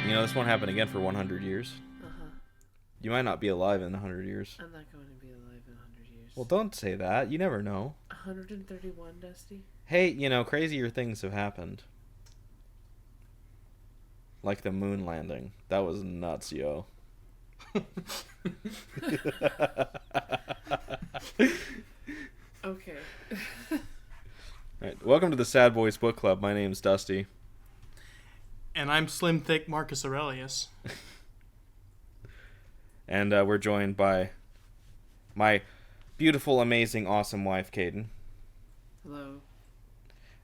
You know, this won't happen again for 100 years. Uh-huh. You might not be alive in 100 years. I'm not going to be alive in 100 years. Well, don't say that. You never know. 131, Dusty? Hey, you know, crazier things have happened. Like the moon landing. That was nuts, yo. Okay. Alright, welcome to the Sad Boys Book Club. My name's Dusty. And I'm Slim Thick Marcus Aurelius. And we're joined by my beautiful, amazing, awesome wife, Caden. Hello.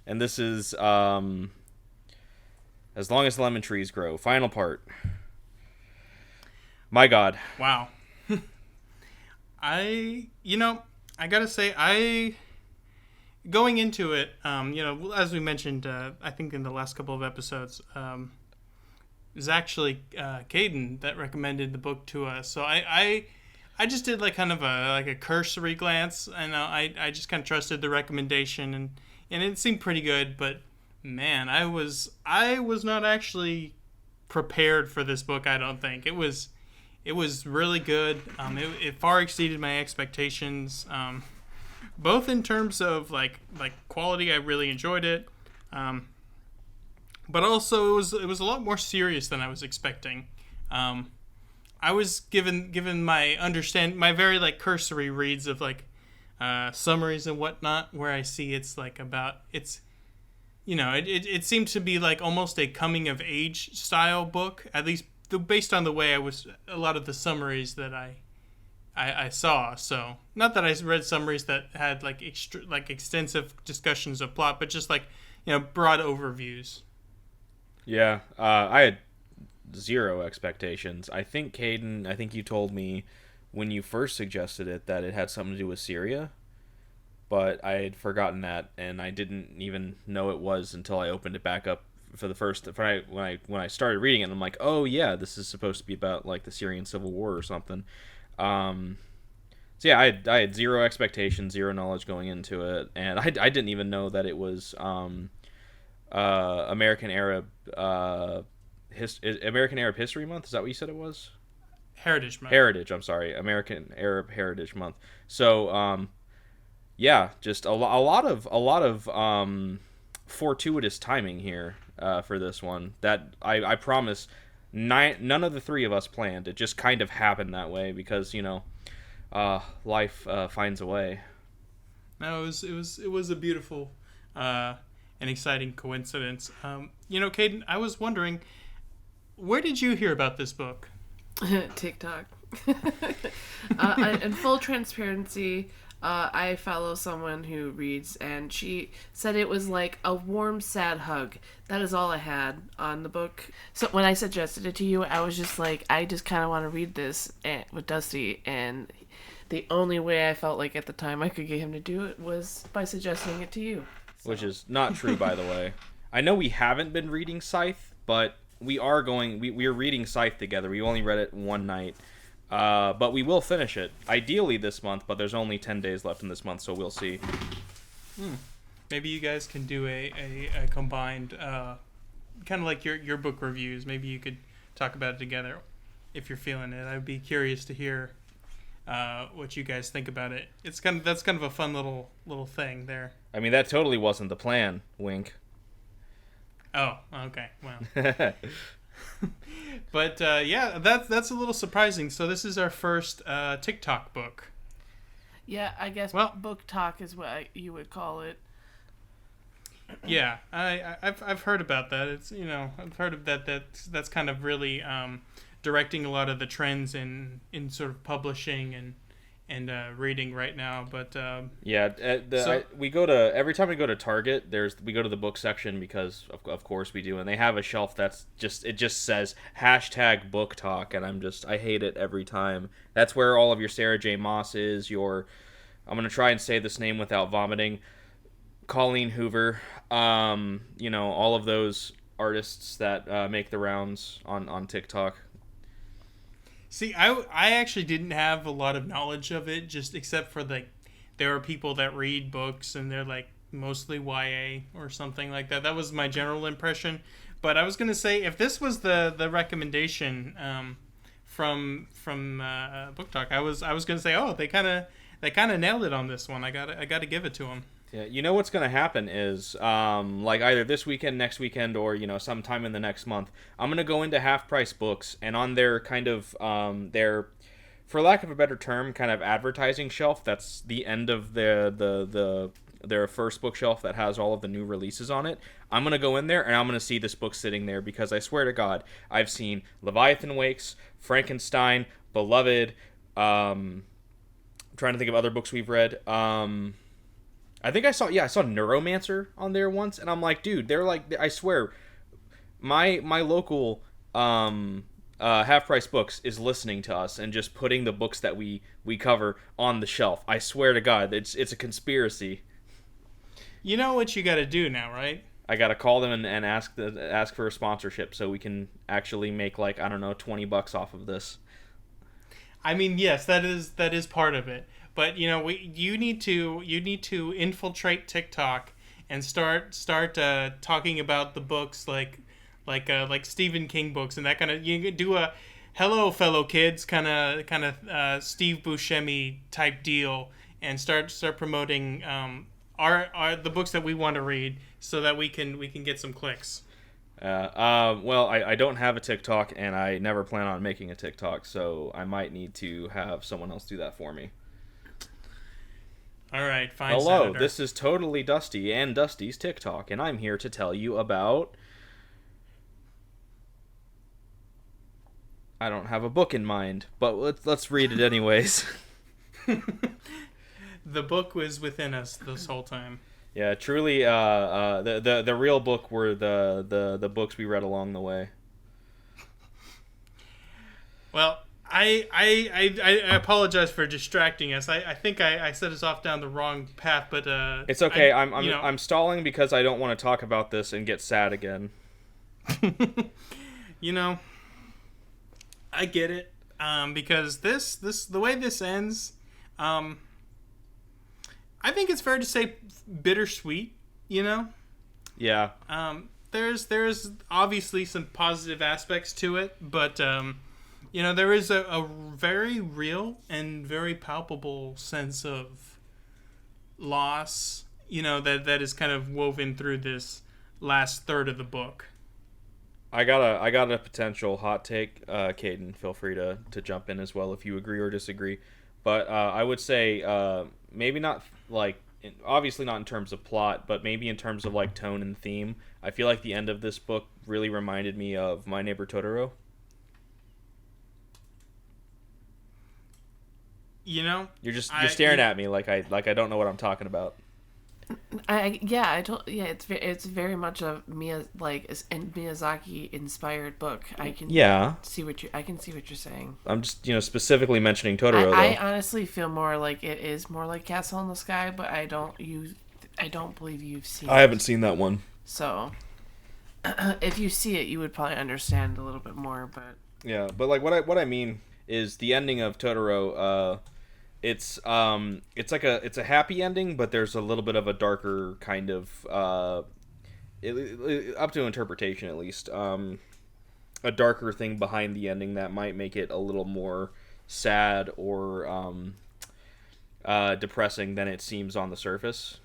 And this is As Long as Lemon Trees Grow. Final part. My God. Wow. I gotta say, going into it, as we mentioned, I think in the last couple of episodes, it was actually Caden that recommended the book to us. So I just did like kind of a cursory glance, and I just kind of trusted the recommendation, and it seemed pretty good. But man, I was not actually prepared for this book. I don't think it was really good. It far exceeded my expectations. Both in terms of like quality, I really enjoyed it, but also it was a lot more serious than I was expecting. I was given my very like cursory reads of like summaries and whatnot, where I see it seemed to be like almost a coming of age style book, at least based on the way a lot of the summaries that I saw. So not that I read summaries that had like extensive discussions of plot, but just like broad overviews. Yeah, I had zero expectations. I think you told me when you first suggested it that it had something to do with Syria, but I had forgotten that, and I didn't even know it was until I opened it back up for the first when I started reading it. And I'm like, oh yeah, this is supposed to be about like the Syrian civil war or something. So yeah, I had zero expectations, zero knowledge going into it, and I didn't even know that it was American Arab History Month. Is that what you said it was? Heritage Month. I'm sorry, American Arab Heritage Month. So yeah, just a lot of fortuitous timing here for this one. That I promise. None of the three of us planned. It just kind of happened that way because life finds a way. No, it was a beautiful and exciting coincidence. Caden, I was wondering, where did you hear about this book? TikTok. In full transparency, I follow someone who reads, and she said it was like a warm, sad hug. That is all I had on the book. So when I suggested it to you, I was just like, I just kind of want to read this with Dusty, and the only way I felt like at the time I could get him to do it was by suggesting it to you. So. Which is not true, by the way. I know we haven't been reading Scythe, but we are going. We are reading Scythe together. We only read it one night. But we will finish it, ideally this month, but there's only 10 days left in this month, so we'll see. Maybe you guys can do a combined, kind of like your book reviews. Maybe you could talk about it together if you're feeling it. I'd be curious to hear what you guys think about it. That's kind of a fun little thing there. I mean, that totally wasn't the plan, wink. Oh, okay, well. But yeah, that's a little surprising. So this is our first TikTok book. Yeah, I guess book talk is what you would call it. Yeah, I've heard about that. It's I've heard of that. That's kind of really directing a lot of the trends in sort of publishing and reading right now. But we go to every time we go to Target, we go to the book section because of course we do, and they have a shelf that's just says #book talk, and I hate it every time. That's where all of your Sarah J. Maas is. I'm gonna try and say this name without vomiting. Colleen Hoover, all of those artists that make the rounds on TikTok. See, I actually didn't have a lot of knowledge of it, just except for there are people that read books and they're like mostly YA or something like that. That was my general impression. But I was gonna say, if this was the recommendation from Book Talk, I was gonna say, oh, they kind of nailed it on this one. I gotta give it to them. Yeah, you know what's going to happen is, like either this weekend, next weekend, or sometime in the next month, I'm going to go into Half Price Books, and on their kind of their, for lack of a better term, kind of advertising shelf. That's the end of their first bookshelf that has all of the new releases on it. I'm going to go in there and I'm going to see this book sitting there, because I swear to God, I've seen Leviathan Wakes, Frankenstein, Beloved. I'm trying to think of other books we've read. I think I saw Neuromancer on there once, and I'm like, dude, they're like, I swear, my local Half Price Books is listening to us and just putting the books that we cover on the shelf. I swear to God, it's a conspiracy. You know what you got to do now, right? I gotta call them and ask for a sponsorship so we can actually make, like, I don't know, $20 off of this. I mean, yes, that is part of it. But you need to infiltrate TikTok and start talking about the books like Stephen King books and that kind of. You can do a hello fellow kids kind of Steve Buscemi type deal and start promoting the books that we want to read so that we can get some clicks. Well, I don't have a TikTok, and I never plan on making a TikTok, so I might need to have someone else do that for me. All right, fine. Hello, Senator. This is Totally Dusty and Dusty's TikTok, and I'm here to tell you about... I don't have a book in mind, but let's read it anyways. The book was within us this whole time. Yeah, truly, the real book were the books we read along the way. Well, I apologize for distracting us. I think I set us off down the wrong path, but it's okay. I'm stalling because I don't want to talk about this and get sad again. I get it. Because this the way this ends, I think it's fair to say bittersweet. Yeah. There's obviously some positive aspects to it, but there is a very real and very palpable sense of loss, that is kind of woven through this last third of the book. I got a potential hot take. Caden, feel free to jump in as well if you agree or disagree. But I would say maybe not, like, obviously not in terms of plot, but maybe in terms of, like, tone and theme. I feel like the end of this book really reminded me of My Neighbor Totoro. You're staring at me like I don't know what I'm talking about. It's very much a Miyazaki inspired book. I can see what you're saying. I'm just specifically mentioning Totoro. I honestly feel more like it is more like Castle in the Sky, but I don't believe you've seen. I haven't seen that one. So if you see it, you would probably understand a little bit more. But yeah, but like what I mean is the ending of Totoro. It's a happy ending, but there's a little bit of a darker kind of up to interpretation at least, a darker thing behind the ending that might make it a little more sad or depressing than it seems on the surface.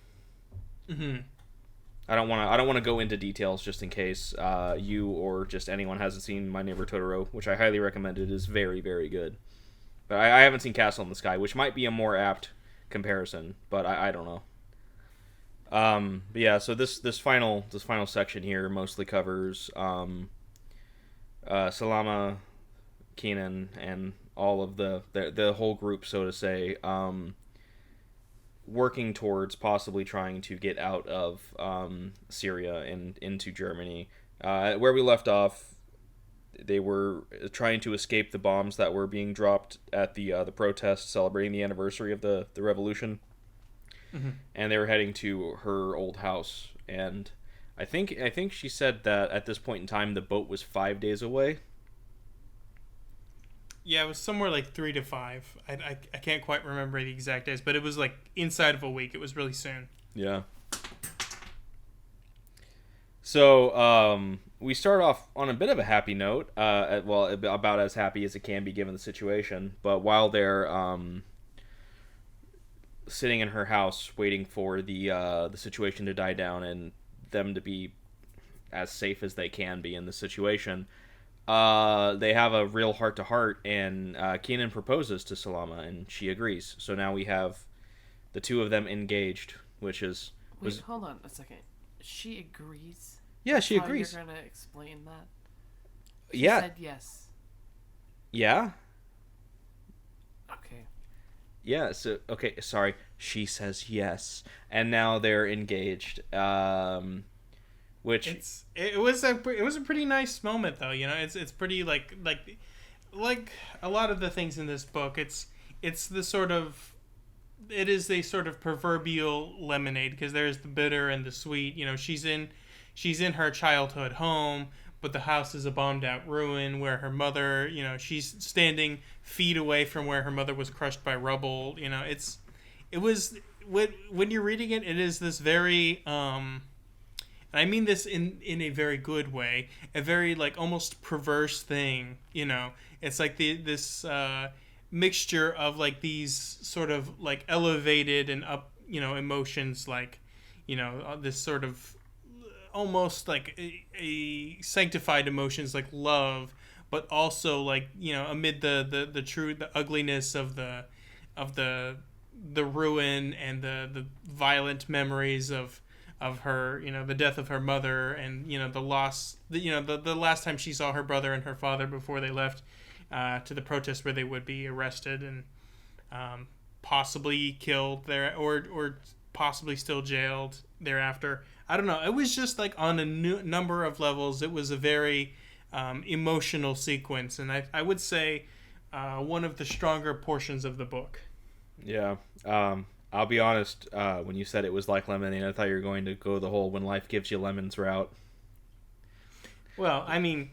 Mm-hmm. I don't want to go into details just in case you or just anyone hasn't seen My Neighbor Totoro, which I highly recommend. It is very, very good. But I haven't seen Castle in the Sky, which might be a more apt comparison, but I don't know. But yeah, so this final section here mostly covers Salama, Keenan, and all of the whole group, so to say, working towards possibly trying to get out of Syria and into Germany. Where we left off, they were trying to escape the bombs that were being dropped at the protest celebrating the anniversary of the revolution. Mm-hmm. And they were heading to her old house. And I think she said that at this point in time the boat was 5 days away. Yeah, it was somewhere like 3 to 5. I can't quite remember the exact days, but it was like inside of a week. It was really soon. Yeah. So we start off on a bit of a happy note. Well, about as happy as it can be given the situation. But while they're sitting in her house waiting for the situation to die down and them to be as safe as they can be in the situation, they have a real heart to heart, and Keenan proposes to Salama, and she agrees. So now we have the two of them engaged, which is Wait, hold on a second. She agrees? yeah, she How agrees. you're gonna explain that? She Yeah, said yes. yeah, Okay. yeah. So okay, sorry. She says yes, and now they're engaged. Which It was a pretty nice moment though. It's pretty like a lot of the things in this book. It's the sort of it is a sort of proverbial lemonade because there's the bitter and the sweet. She's in her childhood home, but the house is a bombed out ruin where her mother. She's standing feet away from where her mother was crushed by rubble. It was when you're reading it, it is this very and I mean this in a very good way, a very like almost perverse thing. It's like this mixture of like these sort of like elevated and up emotions, like this sort of almost like a sanctified emotions like love, but also like amid the ugliness of the ruin and the violent memories of her, the death of her mother, and the loss, the last time she saw her brother and her father before they left to the protest where they would be arrested and possibly killed there, or possibly still jailed thereafter. I don't know. It was just like on a number of levels. It was a very emotional sequence, and I would say one of the stronger portions of the book. yeah. I'll be honest. When you said it was like lemonade, I thought you were going to go the whole "when life gives you lemons" route. Well, I mean,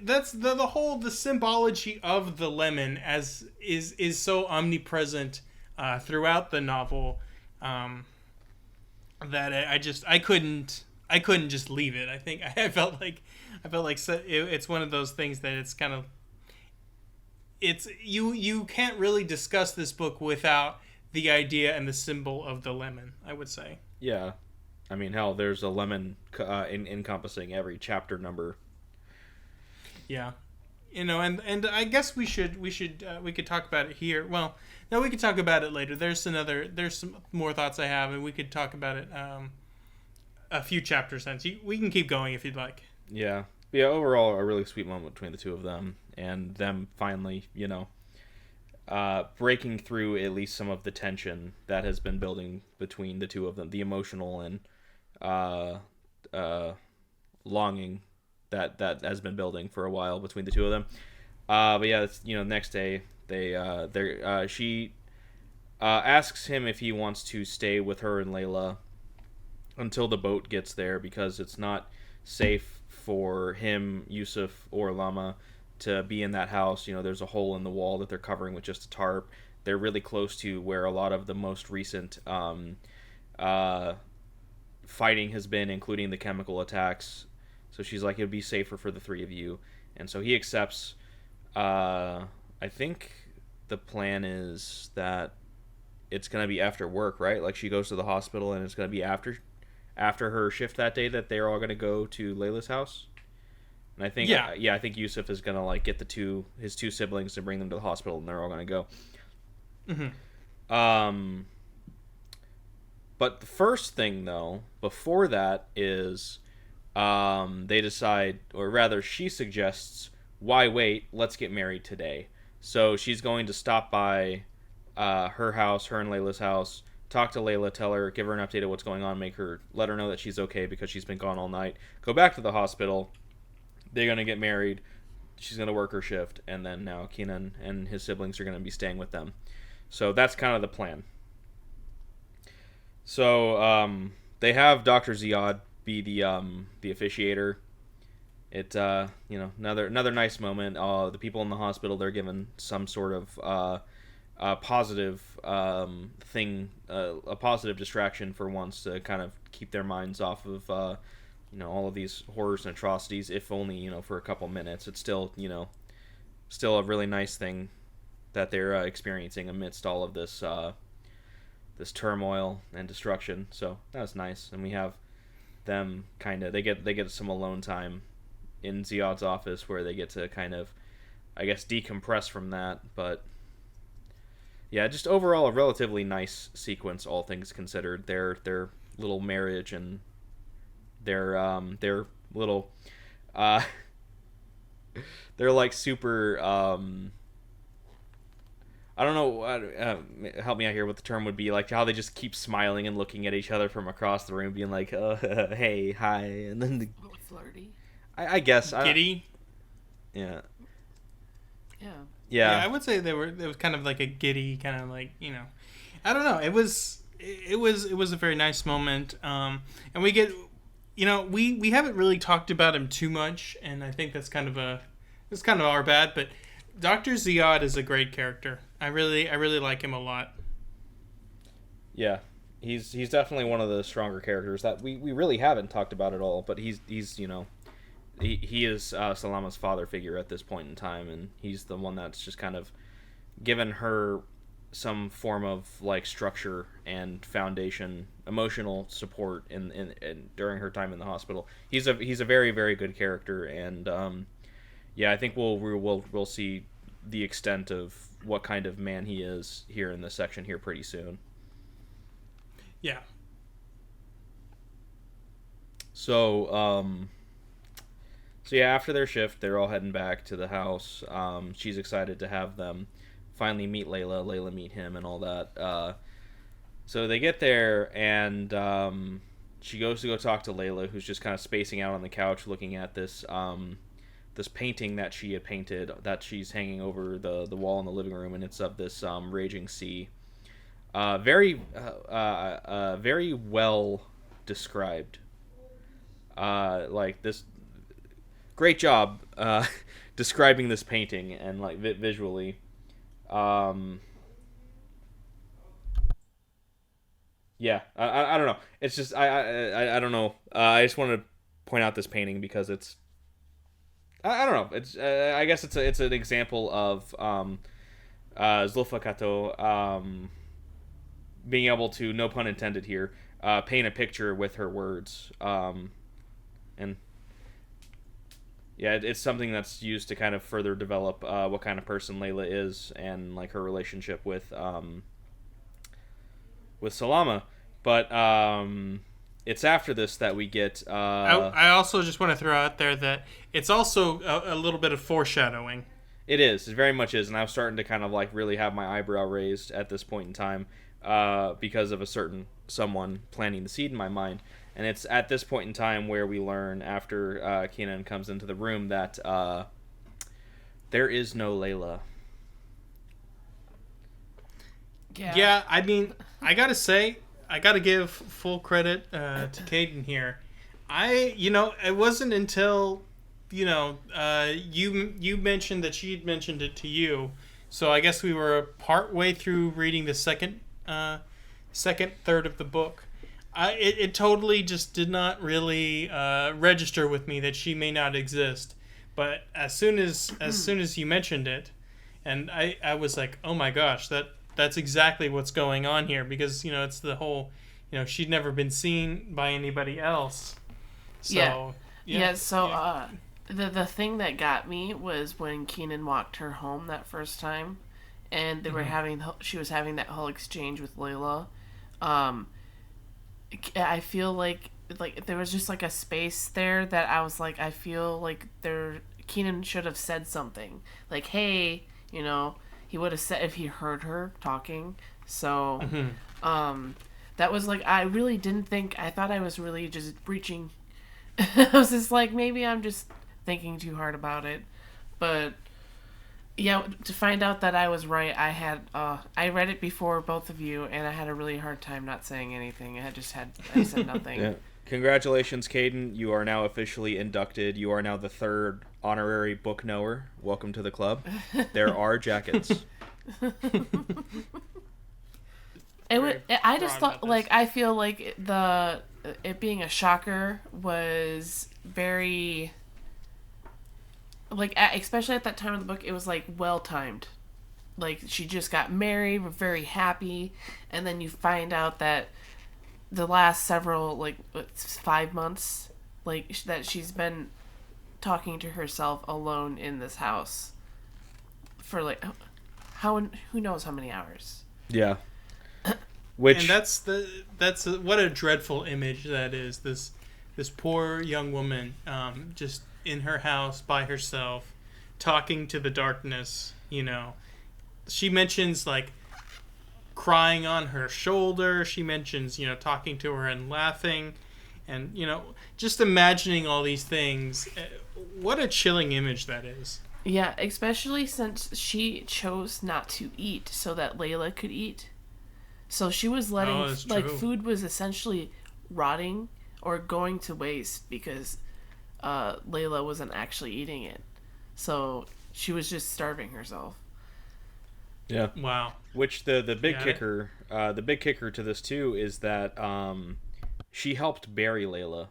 that's the symbology of the lemon as is so omnipresent throughout the novel, that I couldn't just leave it. I think I felt like it's one of those things that it's kind of you can't really discuss this book without the idea and the symbol of the lemon, I would say. Yeah, I mean, hell, there's a lemon encompassing every chapter number. Yeah, and I guess we could talk about it here. Well, no, we could talk about it later. There's some more thoughts I have, and we could talk about it a few chapters hence. We can keep going if you'd like. Yeah, yeah. Overall, a really sweet moment between the two of them, and them finally, breaking through at least some of the tension that has been building between the two of them, the emotional and longing that has been building for a while between the two of them. But yeah, it's, next day she asks him if he wants to stay with her and Layla until the boat gets there, because it's not safe for him, Yusuf, or Lama to be in that house. There's a hole in the wall that they're covering with just a tarp. They're really close to where a lot of the most recent fighting has been, including the chemical attacks. So she's like, it'd be safer for the three of you. And so he accepts. I think the plan is that it's going to be after work, right? Like she goes to the hospital and it's going to be after her shift that day that they're all going to go to Layla's house. And I think, I think Yusuf is gonna like get his two siblings to bring them to the hospital, and they're all gonna go. Mm-hmm. But the first thing though, before that, is, they decide, or rather, she suggests, why wait? Let's get married today. So she's going to stop by her house, her and Layla's house, talk to Layla, give her an update of what's going on, let her know that she's okay because she's been gone all night. Go back to the hospital. They're going to get married. She's going to work her shift. And then now Keenan and his siblings are going to be staying with them. So that's kind of the plan. So they have Dr. Ziad be the officiator. It another nice moment. The people in the hospital, they're given some sort of positive thing, a positive distraction for once to kind of keep their minds off of all of these horrors and atrocities, if only, for a couple minutes. It's still, still a really nice thing that they're experiencing amidst all of this this turmoil and destruction. So that's nice. And we have them they get some alone time in Ziad's office where they get to kind of, I guess, decompress from that. But yeah, just overall a relatively nice sequence, all things considered. Their little marriage and their little they're like super I don't know, help me out here what the term would be, like how they just keep smiling and looking at each other from across the room, being like, hey, hi, and then a little flirty. I guess giddy. Yeah. I would say it was kind of like a giddy kind of like, I don't know, it was a very nice moment, and we get, we haven't really talked about him too much, and I think that's kind of our bad, but Dr. Ziad is a great character. I really like him a lot. Yeah, he's definitely one of the stronger characters that we really haven't talked about at all. But he's he is Salama's father figure at this point in time, and he's the one that's just kind of given her some form of like structure and foundation, emotional support in during her time in the hospital. He's a very, very good character, and I think we'll see the extent of what kind of man he is here in this section here pretty soon. Yeah. So after their shift, they're all heading back to the house. She's excited to have them finally meet Layla meet him, and all that. So they get there, and she goes to go talk to Layla, who's just kind of spacing out on the couch looking at this this painting that she had painted that she's hanging over the wall in the living room, and it's of this raging sea. Very well described. Like this, great job describing this painting and like visually. Yeah, I don't know. It's just I don't know. I just wanted to point out this painting because it's I don't know. It's I guess it's an example of Zoulfa Katouh being able to, no pun intended here, paint a picture with her words, and yeah, it's something that's used to kind of further develop what kind of person Layla is and like her relationship with Salama. But it's after this that we get. I also just want to throw out there that it's also a little bit of foreshadowing. It is. It very much is, and I was starting to kind of like really have my eyebrow raised at this point in time because of a certain someone planting the seed in my mind. And it's at this point in time where we learn, after Kenan comes into the room, that there is no Layla. Yeah, I mean, I gotta give full credit to Caden here. It wasn't until, you mentioned that she had mentioned it to you. So I guess we were part way through reading the second third of the book. It totally just did not really register with me that she may not exist. But as soon as you mentioned it, and I was like, oh my gosh, that's exactly what's going on here, because it's the whole, she'd never been seen by anybody else. So So the thing that got me was when Kenan walked her home that first time, and they were she was having that whole exchange with Layla. I feel like there was just like a space there that I was like, I feel like Kenan should have said something like, hey, he would have said if he heard her talking. So that was like, I really didn't think, I thought I was really just reaching. I was just like, maybe I'm just thinking too hard about it. But yeah, to find out that I was right, I read it before both of you, and I had a really hard time not saying anything. I said nothing. Yeah. Congratulations, Caden. You are now officially inducted. You are now the third honorary book knower. Welcome to the club. There are jackets. I just thought, like, I feel like it being a shocker was very, like, especially at that time of the book, it was like well timed. Like, she just got married, we're very happy, and then you find out that the last several, like, 5 months, like, that she's been talking to herself alone in this house for, like, who knows how many hours. Yeah. Which, and that's what a dreadful image that is. This poor young woman, just in her house by herself, talking to the darkness. She mentions, like, crying on her shoulder. She mentions, talking to her and laughing, and just imagining all these things. What a chilling image that is. Yeah, especially since she chose not to eat so that Layla could eat. So she was letting, like, food was essentially rotting or going to waste because Layla wasn't actually eating it. So she was just starving herself. Yeah. Wow. Which the big kicker, the big kicker to this too is that she helped bury Layla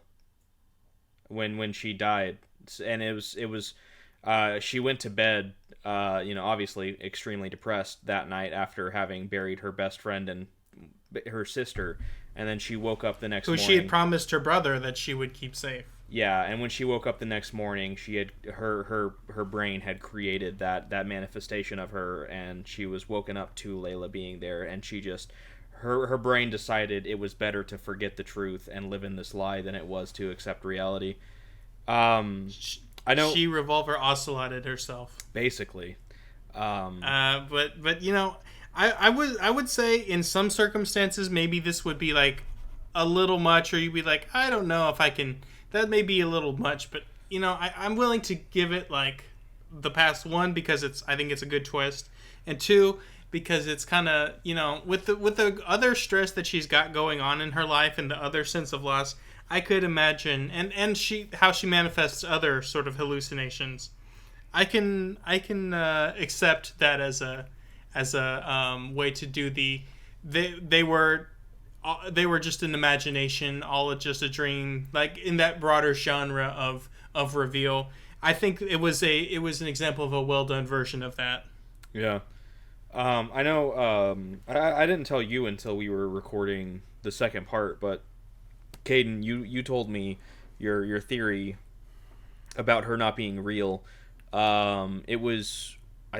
when she died, and it was she went to bed, obviously extremely depressed that night after having buried her best friend and her sister, and then she woke up the next morning. Who she had promised her brother that she would keep safe. Yeah, and when she woke up the next morning, she had her brain had created that manifestation of her, and she was woken up to Layla being there, and she just her brain decided it was better to forget the truth and live in this lie than it was to accept reality. I know she revolver oceloted herself, basically. But I would say in some circumstances maybe this would be like a little much, or you'd be like, I don't know if I can. That may be a little much, but I'm willing to give it like the pass, one, because I think it's a good twist, and two, because it's kind of with the other stress that she's got going on in her life and the other sense of loss. I could imagine, and how she manifests other sort of hallucinations. I can accept that as a way to do they were just an imagination, all just a dream, like in that broader genre of reveal. I think it was an example of a well done version of that. Yeah. I know. I didn't tell you until we were recording the second part, but Caden, you told me your theory about her not being real. I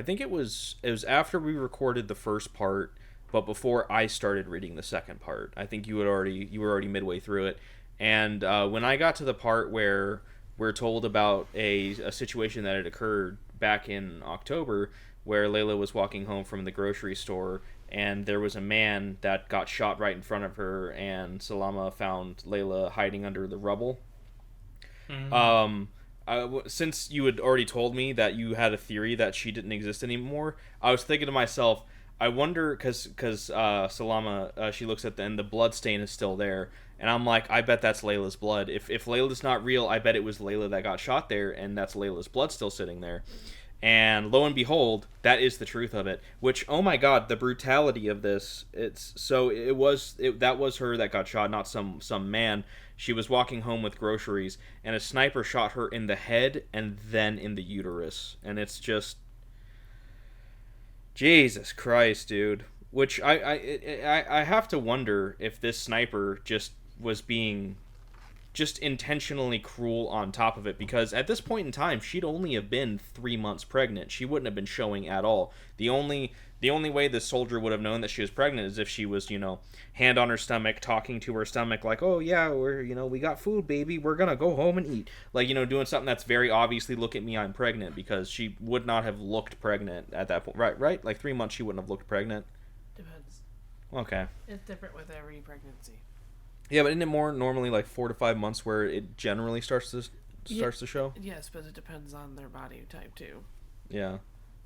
think it was after we recorded the first part, but before I started reading the second part. I think you were already midway through it, and when I got to the part where we're told about a situation that had occurred back in October, where Layla was walking home from the grocery store, and there was a man that got shot right in front of her, and Salama found Layla hiding under the rubble. Mm-hmm. Since you had already told me that you had a theory that she didn't exist anymore, I was thinking to myself, I wonder, because Salama, she looks at and the blood stain is still there, and I'm like, I bet that's Layla's blood. If Layla's not real, I bet it was Layla that got shot there, and that's Layla's blood still sitting there. And lo and behold, that is the truth of it. Which, oh my God, the brutality of this! That was her that got shot, not some man. She was walking home with groceries, and a sniper shot her in the head and then in the uterus, and it's just Jesus Christ, dude. Which I have to wonder if this sniper just was being just intentionally cruel on top of it, because at this point in time she'd only have been 3 months pregnant. She wouldn't have been showing at all. The only way the soldier would have known that she was pregnant is if she was, hand on her stomach, talking to her stomach like, oh yeah, we got food, baby, we're gonna go home and eat, like, doing something that's very obviously, look at me, I'm pregnant, because she would not have looked pregnant at that point, right? Like 3 months she wouldn't have looked pregnant. Depends. Okay. It's different with every pregnancy. Yeah, but isn't it more normally like 4 to 5 months where it generally starts to show? Yes, but it depends on their body type too. Yeah.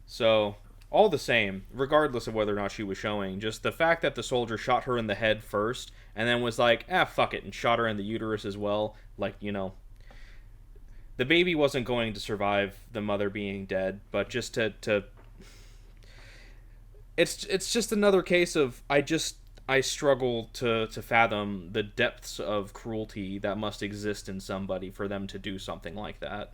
So, all the same, regardless of whether or not she was showing, just the fact that the soldier shot her in the head first and then was like, fuck it, and shot her in the uterus as well, like, the baby wasn't going to survive the mother being dead, but just to it's just another case of I struggle to fathom the depths of cruelty that must exist in somebody for them to do something like that.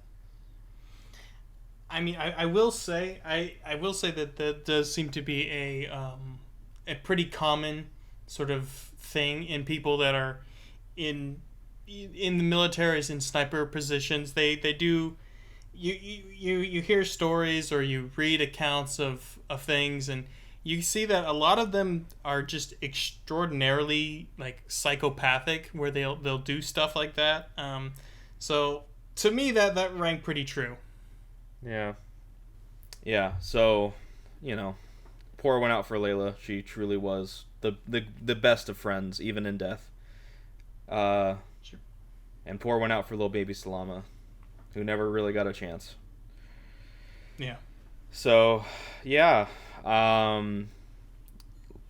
I mean, I will say I will say that that does seem to be a pretty common sort of thing in people that are in in the militaries in sniper positions. They do you hear stories or you read accounts of things, and you see that a lot of them are just extraordinarily like psychopathic, where they'll do stuff like that. So to me that rang pretty true. Yeah. Yeah, so, you know, pour one out for Layla. She truly was the best of friends, even in death. Uh, Sure. and pour one out for little baby Salama, who never really got a chance. Yeah. So, yeah,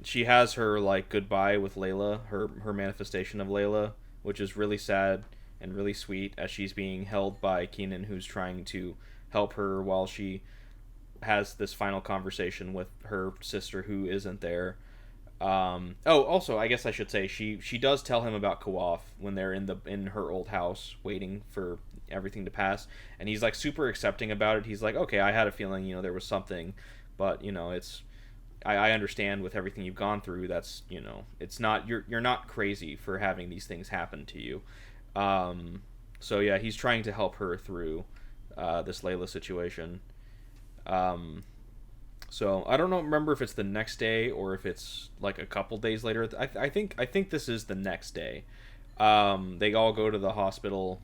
she has her like goodbye with Layla, her manifestation of Layla, which is really sad and really sweet as she's being held by Keenan, who's trying to help her while she has this final conversation with her sister who isn't there. Also, I guess I should say she does tell him about Kawaf when they're in her old house waiting for everything to pass, and he's like super accepting about it. He's like, okay, I had a feeling, there was something, but it's I understand with everything you've gone through. That's it's not you're not crazy for having these things happen to you. So yeah, he's trying to help her through this Layla situation. So I don't remember if it's the next day or if it's like a couple days later. I think this is the next day. They all go to the hospital.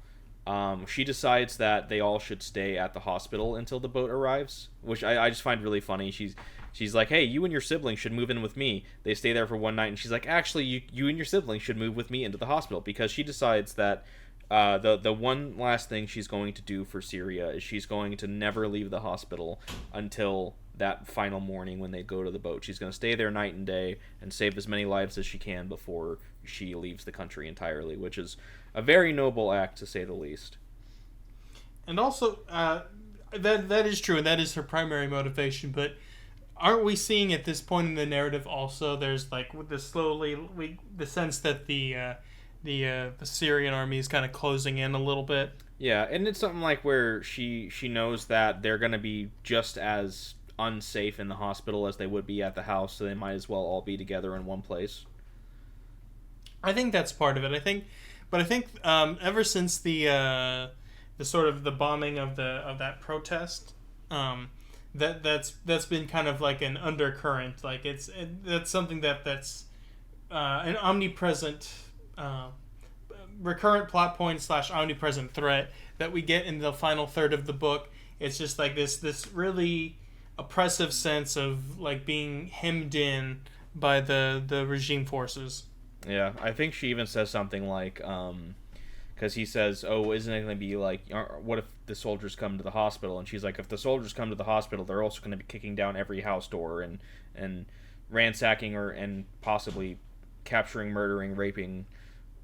She decides that they all should stay at the hospital until the boat arrives, which I just find really funny. She's like, hey, you and your siblings should move in with me. They stay there for one night, and she's like, actually, you and your siblings should move with me into the hospital, because she decides that the one last thing she's going to do for Syria is she's going to never leave the hospital until that final morning when they go to the boat. She's going to stay there night and day and save as many lives as she can before she leaves the country entirely, which is a very noble act, to say the least. And also, that is true, and that is her primary motivation. But aren't we seeing at this point in the narrative also? There's like with the the sense that the Syrian army is kind of closing in a little bit. Yeah, and it's something like where she knows that they're going to be just as unsafe in the hospital as they would be at the house, so they might as well all be together in one place. I think that's part of it. I think ever since the sort of the bombing of that protest, that's been kind of like an undercurrent. Like that's something that's an omnipresent. Recurrent plot point / omnipresent threat that we get in the final third of the book. It's just like this really oppressive sense of like being hemmed in by the regime forces. Yeah, I think she even says something like, because he says, oh, isn't it going to be like, what if the soldiers come to the hospital? And she's like, if the soldiers come to the hospital, they're also going to be kicking down every house door and ransacking and possibly capturing, murdering, raping,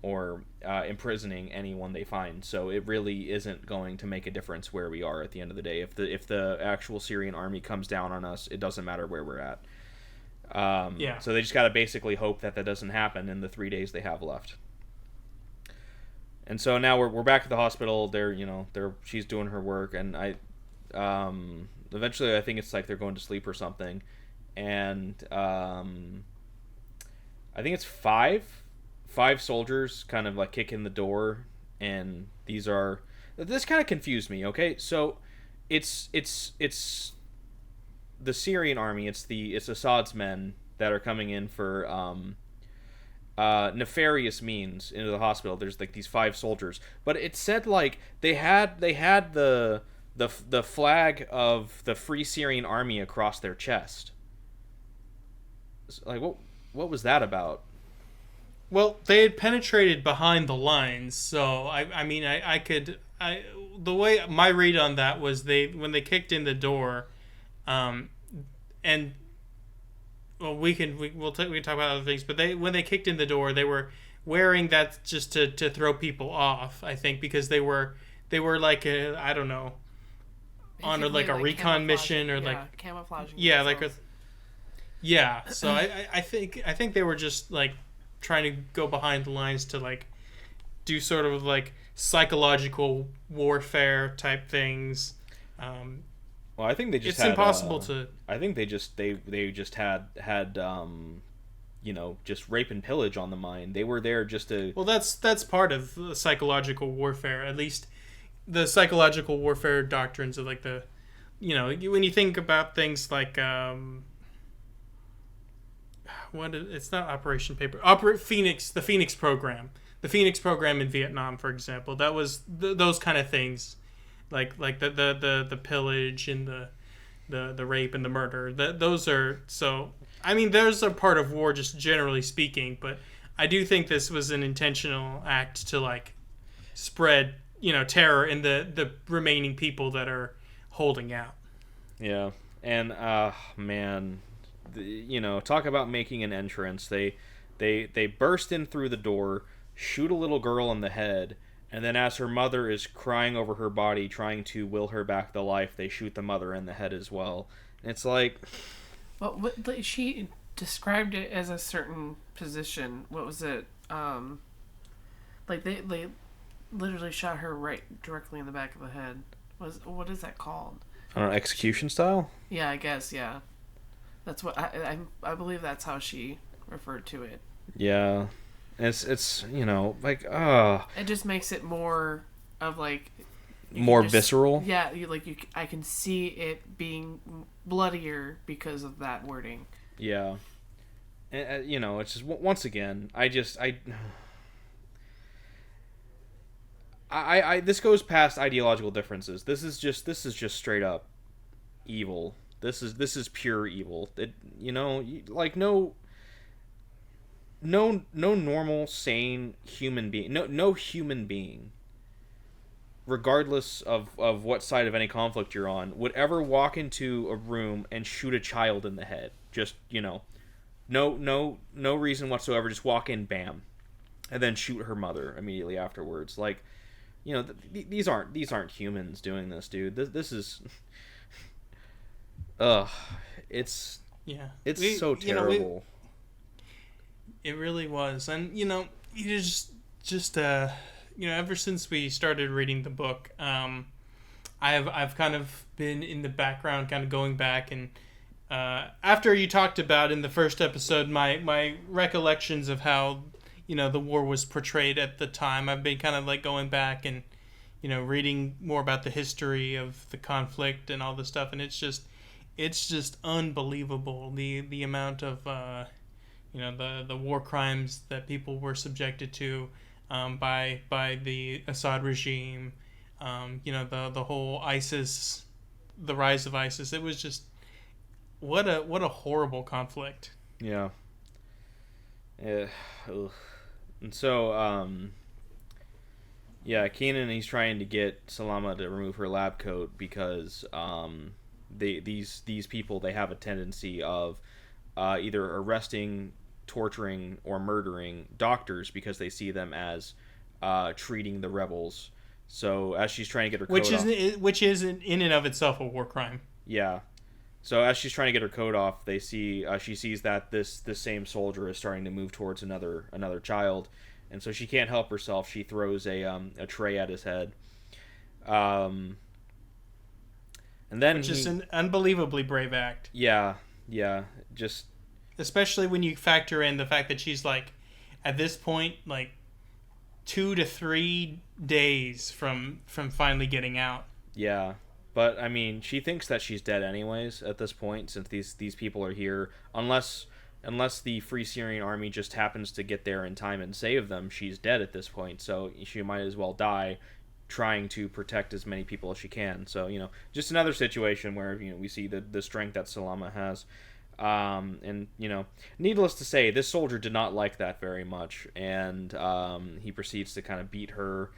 or imprisoning anyone they find. So it really isn't going to make a difference where we are at the end of the day. If the actual Syrian army comes down on us, it doesn't matter where we're at. Yeah. So they just got to basically hope that doesn't happen in the 3 days they have left. And so now we're back at the hospital. She's doing her work, and eventually I think it's like they're going to sleep or something, and I think it's five soldiers kind of like kick in the door, and this kind of confused me. Okay, so it's the Syrian army. It's Assad's men that are coming in for nefarious means into the hospital. There's like these 5 soldiers, but it said like they had the flag of the Free Syrian Army across their chest. Like what was that about? Well, they had penetrated behind the lines, so the way my read on that was when they kicked in the door, and well, we can talk about other things, but when they kicked in the door, they were wearing that just to throw people off. I think because they were like I don't know, on like a recon mission or like camouflaging. Yeah, themselves. Yeah, so I think they were just like trying to go behind the lines to like do sort of like psychological warfare type things. Well, I think they just It's had. impossible to. I think they just had just rape and pillage on the mind. They were there just to. Well, that's part of the psychological warfare. At least the psychological warfare doctrines of like the, when you think about things like it's not Operation Paper, Phoenix, the Phoenix program, in Vietnam, for example. That was those kind of things, like the pillage and the rape and the murder. Those are so. I mean, those are part of war, just generally speaking. But I do think this was an intentional act to like spread terror in the remaining people that are holding out. Yeah, and man, talk about making an entrance. They burst in through the door, shoot a little girl in the head, and then as her mother is crying over her body, trying to will her back to life, they shoot the mother in the head as well. And it's like, well, she described it as a certain position. What was it? Like they literally shot her right directly in the back of the head. What is that called? I don't know, execution style? Yeah, I guess, yeah. That's what I believe that's how she referred to it. Yeah. It's like it just makes it more of like more visceral. Yeah, I can see it being bloodier because of that wording. Yeah. And, it's just once again, I this goes past ideological differences. This is just straight up evil. This is pure evil. Like no normal sane human being, no human being, regardless of what side of any conflict you're on, would ever walk into a room and shoot a child in the head. Just, no reason whatsoever. Just walk in, bam, and then shoot her mother immediately afterwards. Like, these aren't humans doing this, dude. This is, it's so terrible. It really was, and you just ever since we started reading the book, I've kind of been in the background, kind of going back and. After you talked about in the first episode my recollections of how the war was portrayed at the time, I've been kind of like going back and reading more about the history of the conflict and all this stuff, and it's just unbelievable the amount of the war crimes that people were subjected to by the Assad regime, the whole ISIS, the rise of ISIS. It was just what a horrible conflict. Yeah. Yeah. Ugh. And so, Keenan, he's trying to get Salama to remove her lab coat because these people, they have a tendency of either arresting, torturing, or murdering doctors because they see them as treating the rebels. So as she's trying to get her coat off, which is in and of itself a war crime. Yeah. So as she's trying to get her coat off, she sees that this same soldier is starting to move towards another child, and so she can't help herself. She throws a tray at his head, and then which is an unbelievably brave act. Yeah, just especially when you factor in the fact that she's like, at this point, like 2 to 3 days from finally getting out. Yeah. But, I mean, she thinks that she's dead anyways at this point, since these people are here. Unless the Free Syrian Army just happens to get there in time and save them, she's dead at this point. So she might as well die trying to protect as many people as she can. So, just another situation where, we see the strength that Salama has. And, needless to say, this soldier did not like that very much. And he proceeds to kind of beat her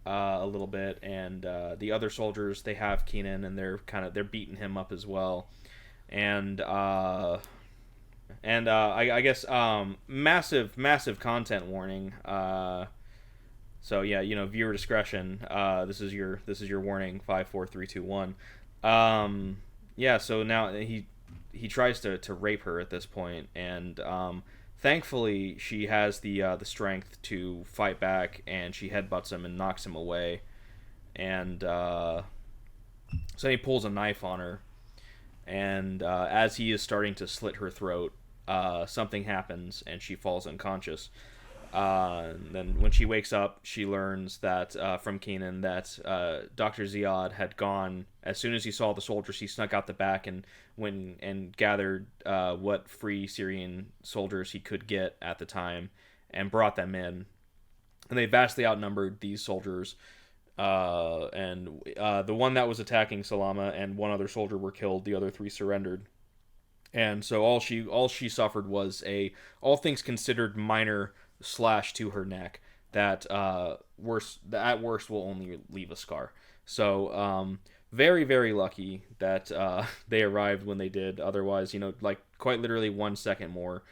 a little bit, and the other soldiers, they have Keenan, and they're beating him up as well, and I guess massive content warning. So yeah, viewer discretion. This is your warning. 5, 4, 3, 2, 1. Yeah. So now he tries to rape her at this point, and thankfully she has the strength to fight back, and she headbutts him and knocks him away, and so he pulls a knife on her, and as he is starting to slit her throat, something happens and she falls unconscious. Then when she wakes up, she learns that from Keenan that Dr. Ziad had gone as soon as he saw the soldiers. He snuck out the back and gathered what free Syrian soldiers he could get at the time and brought them in. And they vastly outnumbered these soldiers. And the one that was attacking Salama and one other soldier were killed. The other 3 surrendered. And so all she suffered was a, all things considered, minor slash to her neck that at worst will only leave a scar. So very, very lucky that they arrived when they did. Otherwise, like quite literally 1 second more,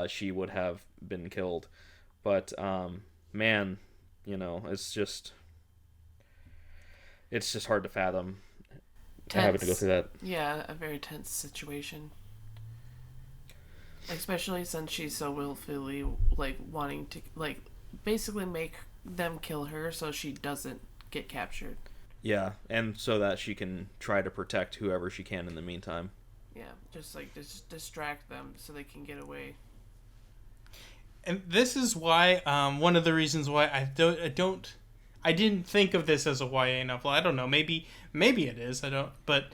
she would have been killed. But man, it's just hard to fathom having to go through that. Yeah, a very tense situation. Especially since she's so willfully, wanting to, basically make them kill her so she doesn't get captured. Yeah, and so that she can try to protect whoever she can in the meantime. Yeah, just distract them so they can get away. And this is why, one of the reasons why I didn't think of this as a YA novel. I don't know, maybe it is. I don't, but.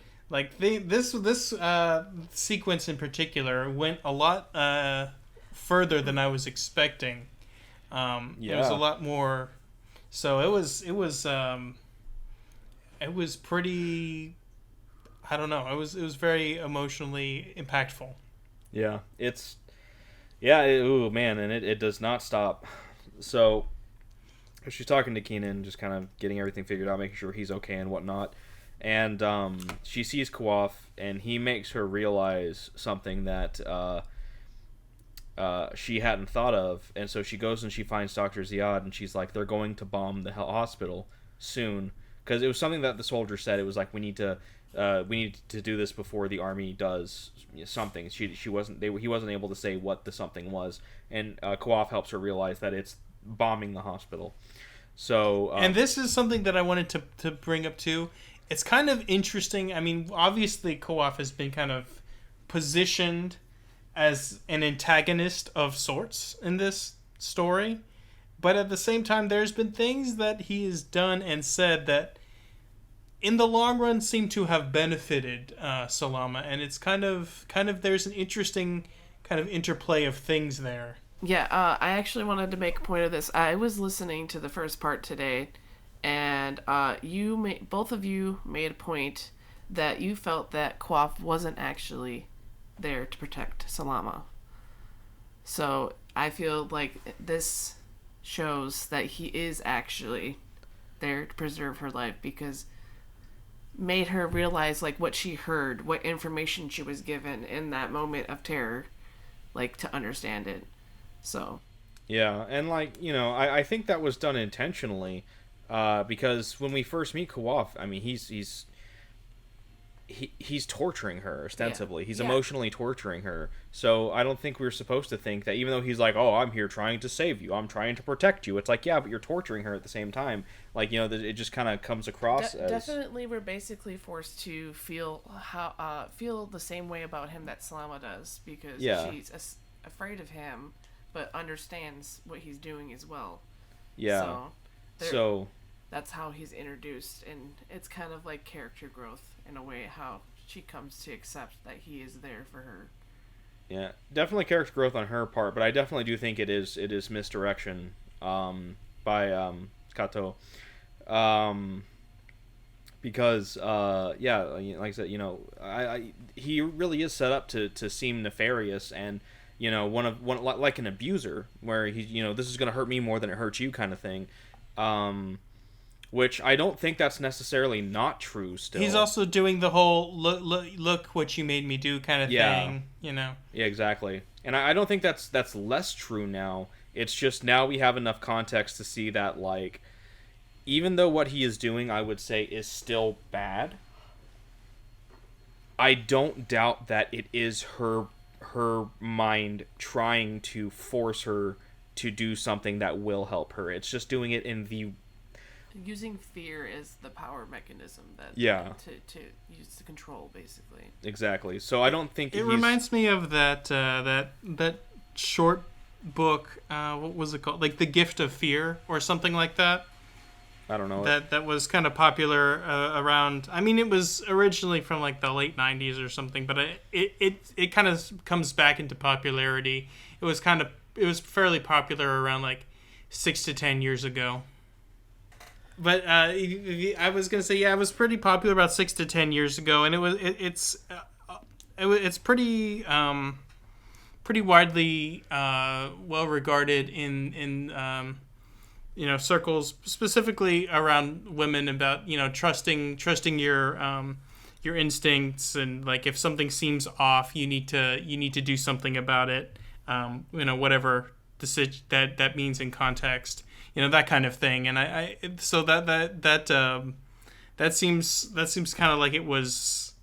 This sequence in particular went a lot further than I was expecting. It was a lot more. So it was pretty. I don't know. It was very emotionally impactful. Yeah, ooh man, and it does not stop. So she's talking to Keenan, just kind of getting everything figured out, making sure he's okay and whatnot. And she sees Kawaf, and he makes her realize something that she hadn't thought of. And so she goes and she finds Dr. Ziad, and she's like, they're going to bomb the hospital soon. Because it was something that the soldier said. It was like, we need to do this before the army does something. He wasn't able to say what the something was. And Kawaf helps her realize that it's bombing the hospital. So and this is something that I wanted to bring up too. It's kind of interesting. I mean, obviously, Kawaf has been kind of positioned as an antagonist of sorts in this story. But at the same time, there's been things that he has done and said that, in the long run, seem to have benefited Salama. And it's kind of there's an interesting kind of interplay of things there. Yeah, I actually wanted to make a point of this. I was listening to the first part today, and both of you made a point that you felt that Kawaf wasn't actually there to protect Salama. So I feel like this shows that he is actually there to preserve her life, because made her realize what she heard, what information she was given in that moment of terror, to understand it. So yeah, and I think that was done intentionally. Because when we first meet Kawaf, I mean, he's torturing her ostensibly. Yeah. He's emotionally torturing her. So I don't think we're supposed to think that, even though he's like, "Oh, I'm here trying to save you. I'm trying to protect you." It's like, yeah, but you're torturing her at the same time. It just kind of comes across as definitely we're basically forced to feel the same way about him that Salama does, because she's afraid of him, but understands what he's doing as well. Yeah. So that's how he's introduced, and it's kind of like character growth in a way, how she comes to accept that he is there for her. Yeah, definitely character growth on her part, but I definitely do think it is misdirection by Katouh. Because like I said, he really is set up to seem nefarious, and one like an abuser, where he's this is going to hurt me more than it hurts you kind of thing. Which I don't think that's necessarily not true still. He's also doing the whole look what you made me do kind of thing, Yeah, exactly. And I don't think that's less true now. It's just now we have enough context to see that, even though what he is doing, I would say, is still bad, I don't doubt that it is her mind trying to force her to do something that will help her. It's just doing it in the Using fear as the power mechanism that yeah, to use to control, basically. exactly. So I don't think It reminds me of that short book. What was it called? Like The Gift of Fear or something like that. I don't know. That was kind of popular around. I mean, it was originally from like the late '90s or something, but it kind of comes back into popularity. It was fairly popular around like 6 to 10 years ago. But I was gonna say, yeah, it was pretty popular about 6 to 10 years ago, and it's pretty widely well regarded in circles, specifically around women, about trusting your instincts, and like if something seems off, you need to do something about it. Whatever that means in context. That kind of thing. And so that seems kind of like it was.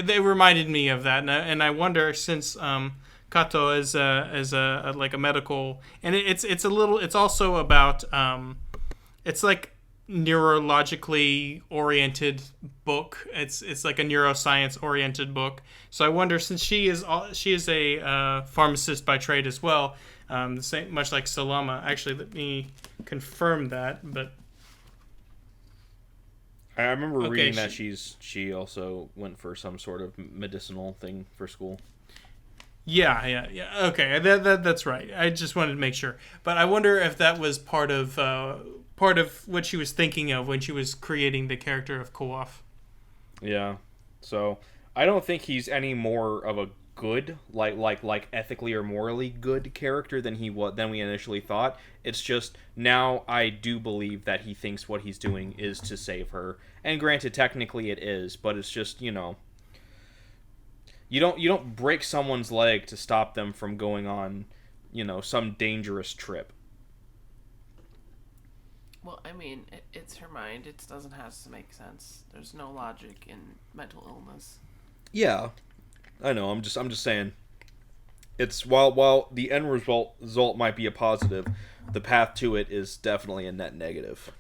They reminded me of that, and I wonder, since Katouh is a like a medical, and it's also about it's like neurologically oriented book. It's like a neuroscience oriented book. So I wonder, since she is a pharmacist by trade as well. The same, much like Salama. Actually, let me confirm that. But I remember reading that she also went for some sort of medicinal thing for school. Yeah. Okay, that's right. I just wanted to make sure. But I wonder if that was part of what she was thinking of when she was creating the character of Koaf. Yeah. So I don't think he's any more of a good, like ethically or morally good character than we initially thought. It's just now I do believe that he thinks what he's doing is to save her. And granted, technically it is, but it's just, you don't break someone's leg to stop them from going on, some dangerous trip. Well, I mean, it's her mind. It doesn't have to make sense. There's no logic in mental illness. Yeah. I know. I'm just saying. It's while the end result might be a positive, the path to it is definitely a net negative.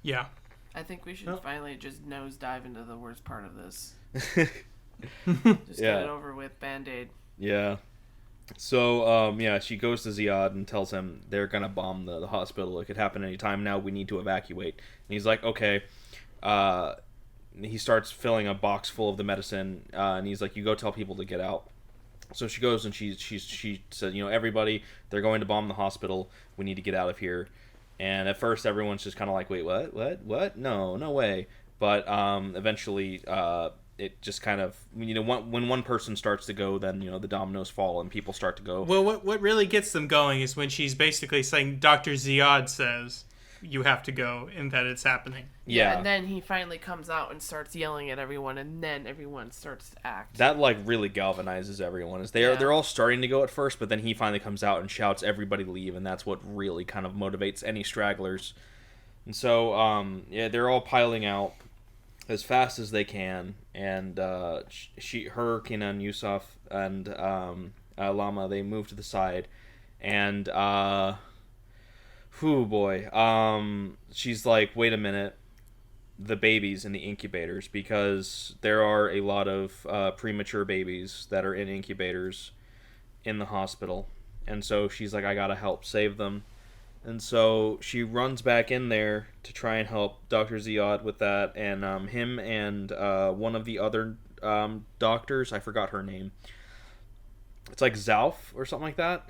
Yeah. I think we should finally just nosedive into the worst part of this. Just Yeah. get it over with. Band-Aid. Yeah. So she goes to Ziad and tells him they're gonna bomb the hospital. It could happen any time now. We need to evacuate. And he's like, okay. He starts filling a box full of the medicine, and he's like, you go tell people to get out. So she goes and she said, everybody, they're going to bomb the hospital. We need to get out of here. And at first everyone's just kind of like, wait, what? No way. But eventually it just kind of, when one person starts to go, then, the dominoes fall and people start to go. Well, what really gets them going is when she's basically saying, Dr. Ziad says you have to go, and that it's happening. Yeah. And then he finally comes out and starts yelling at everyone, and then everyone starts to act. That really galvanizes everyone. They're all starting to go at first, but then he finally comes out and shouts, "Everybody leave!" And that's what really kind of motivates any stragglers. And so, they're all piling out as fast as they can, and Kenan, Yusuf, and Lama, they move to the side, and she's like, wait a minute, the babies in the incubators, because there are a lot of premature babies that are in incubators in the hospital. And so she's like, I gotta help save them. And so she runs back in there to try and help Dr. Ziad with that, and him and one of the other doctors, I forgot her name. It's like Zoulfa or something like that.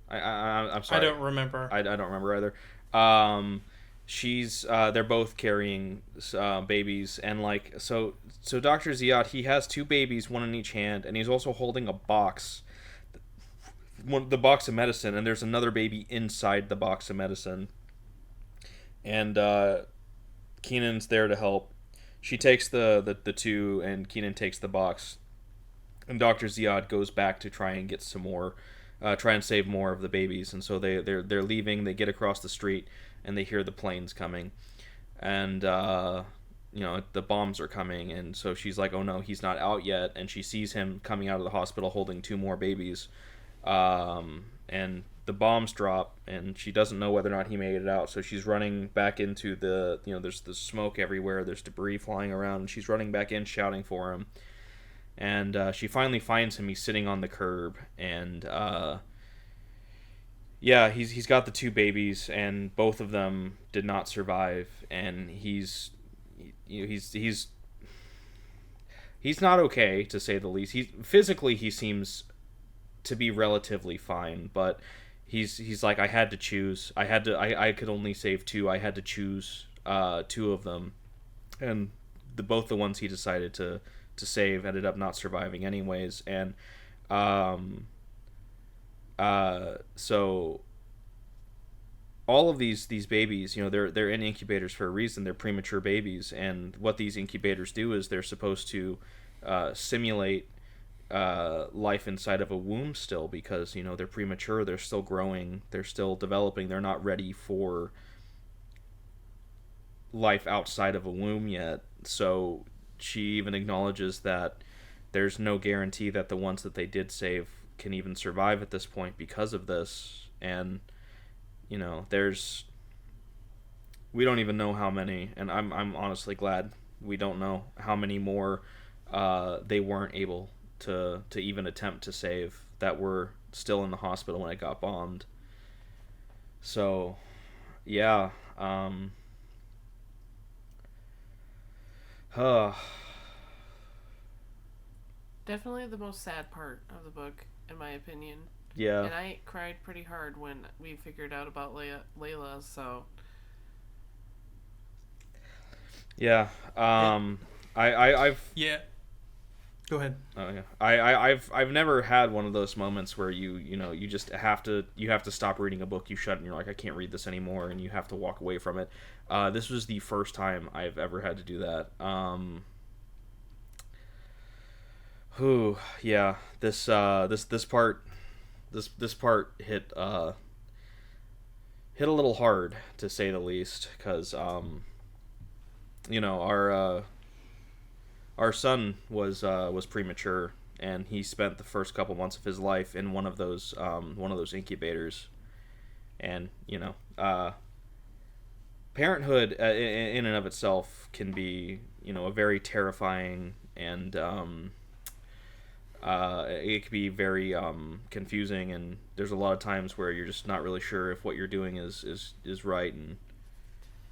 I'm sorry. I don't remember. I don't remember either. They're both carrying babies, and so Dr. Ziad, he has two babies, one in each hand, and he's also holding a box, the box of medicine, and there's another baby inside the box of medicine. And Kenan's there to help. She takes the two, and Kenan takes the box, and Dr. Ziad goes back to try and get some more. Try and save more of the babies. And so they're leaving. They get across the street and they hear the planes coming, and the bombs are coming, and so she's like, oh no, he's not out yet, and she sees him coming out of the hospital holding two more babies, and the bombs drop, and she doesn't know whether or not he made it out, so she's running back into there's the smoke everywhere, there's debris flying around, and she's running back in shouting for him, and she finally finds him. He's sitting on the curb, and yeah, he's got the two babies, and both of them did not survive, and he's not okay, to say the least. He seems to be relatively fine, but he's like, I had to choose. I could only save two. I had to choose two of them, and both the ones he decided to save ended up not surviving anyways, and so all of these babies, they're in incubators for a reason. They're premature babies, and what these incubators do is they're supposed to simulate life inside of a womb still, because they're premature, they're still growing, they're still developing, they're not ready for life outside of a womb yet. So she even acknowledges that there's no guarantee that the ones that they did save can even survive at this point because of this. And we don't even know how many, and I'm honestly glad we don't know how many more they weren't able to even attempt to save, that were still in the hospital when it got bombed. So yeah, Definitely the most sad part of the book, in my opinion. yeah, And I cried pretty hard when we figured out about Layla, so... yeah. I've Yeah. Go ahead. Oh yeah. I've never had one of those moments where you just have to stop reading a book, you shut it, and you're like, I can't read this anymore, and you have to walk away from it. This was the first time I've ever had to do that. Yeah. This part hit a little hard, to say the least, because our son was premature, and he spent the first couple months of his life in one of those incubators, and parenthood in and of itself can be a very terrifying, and it can be very confusing, and there's a lot of times where you're just not really sure if what you're doing is right. And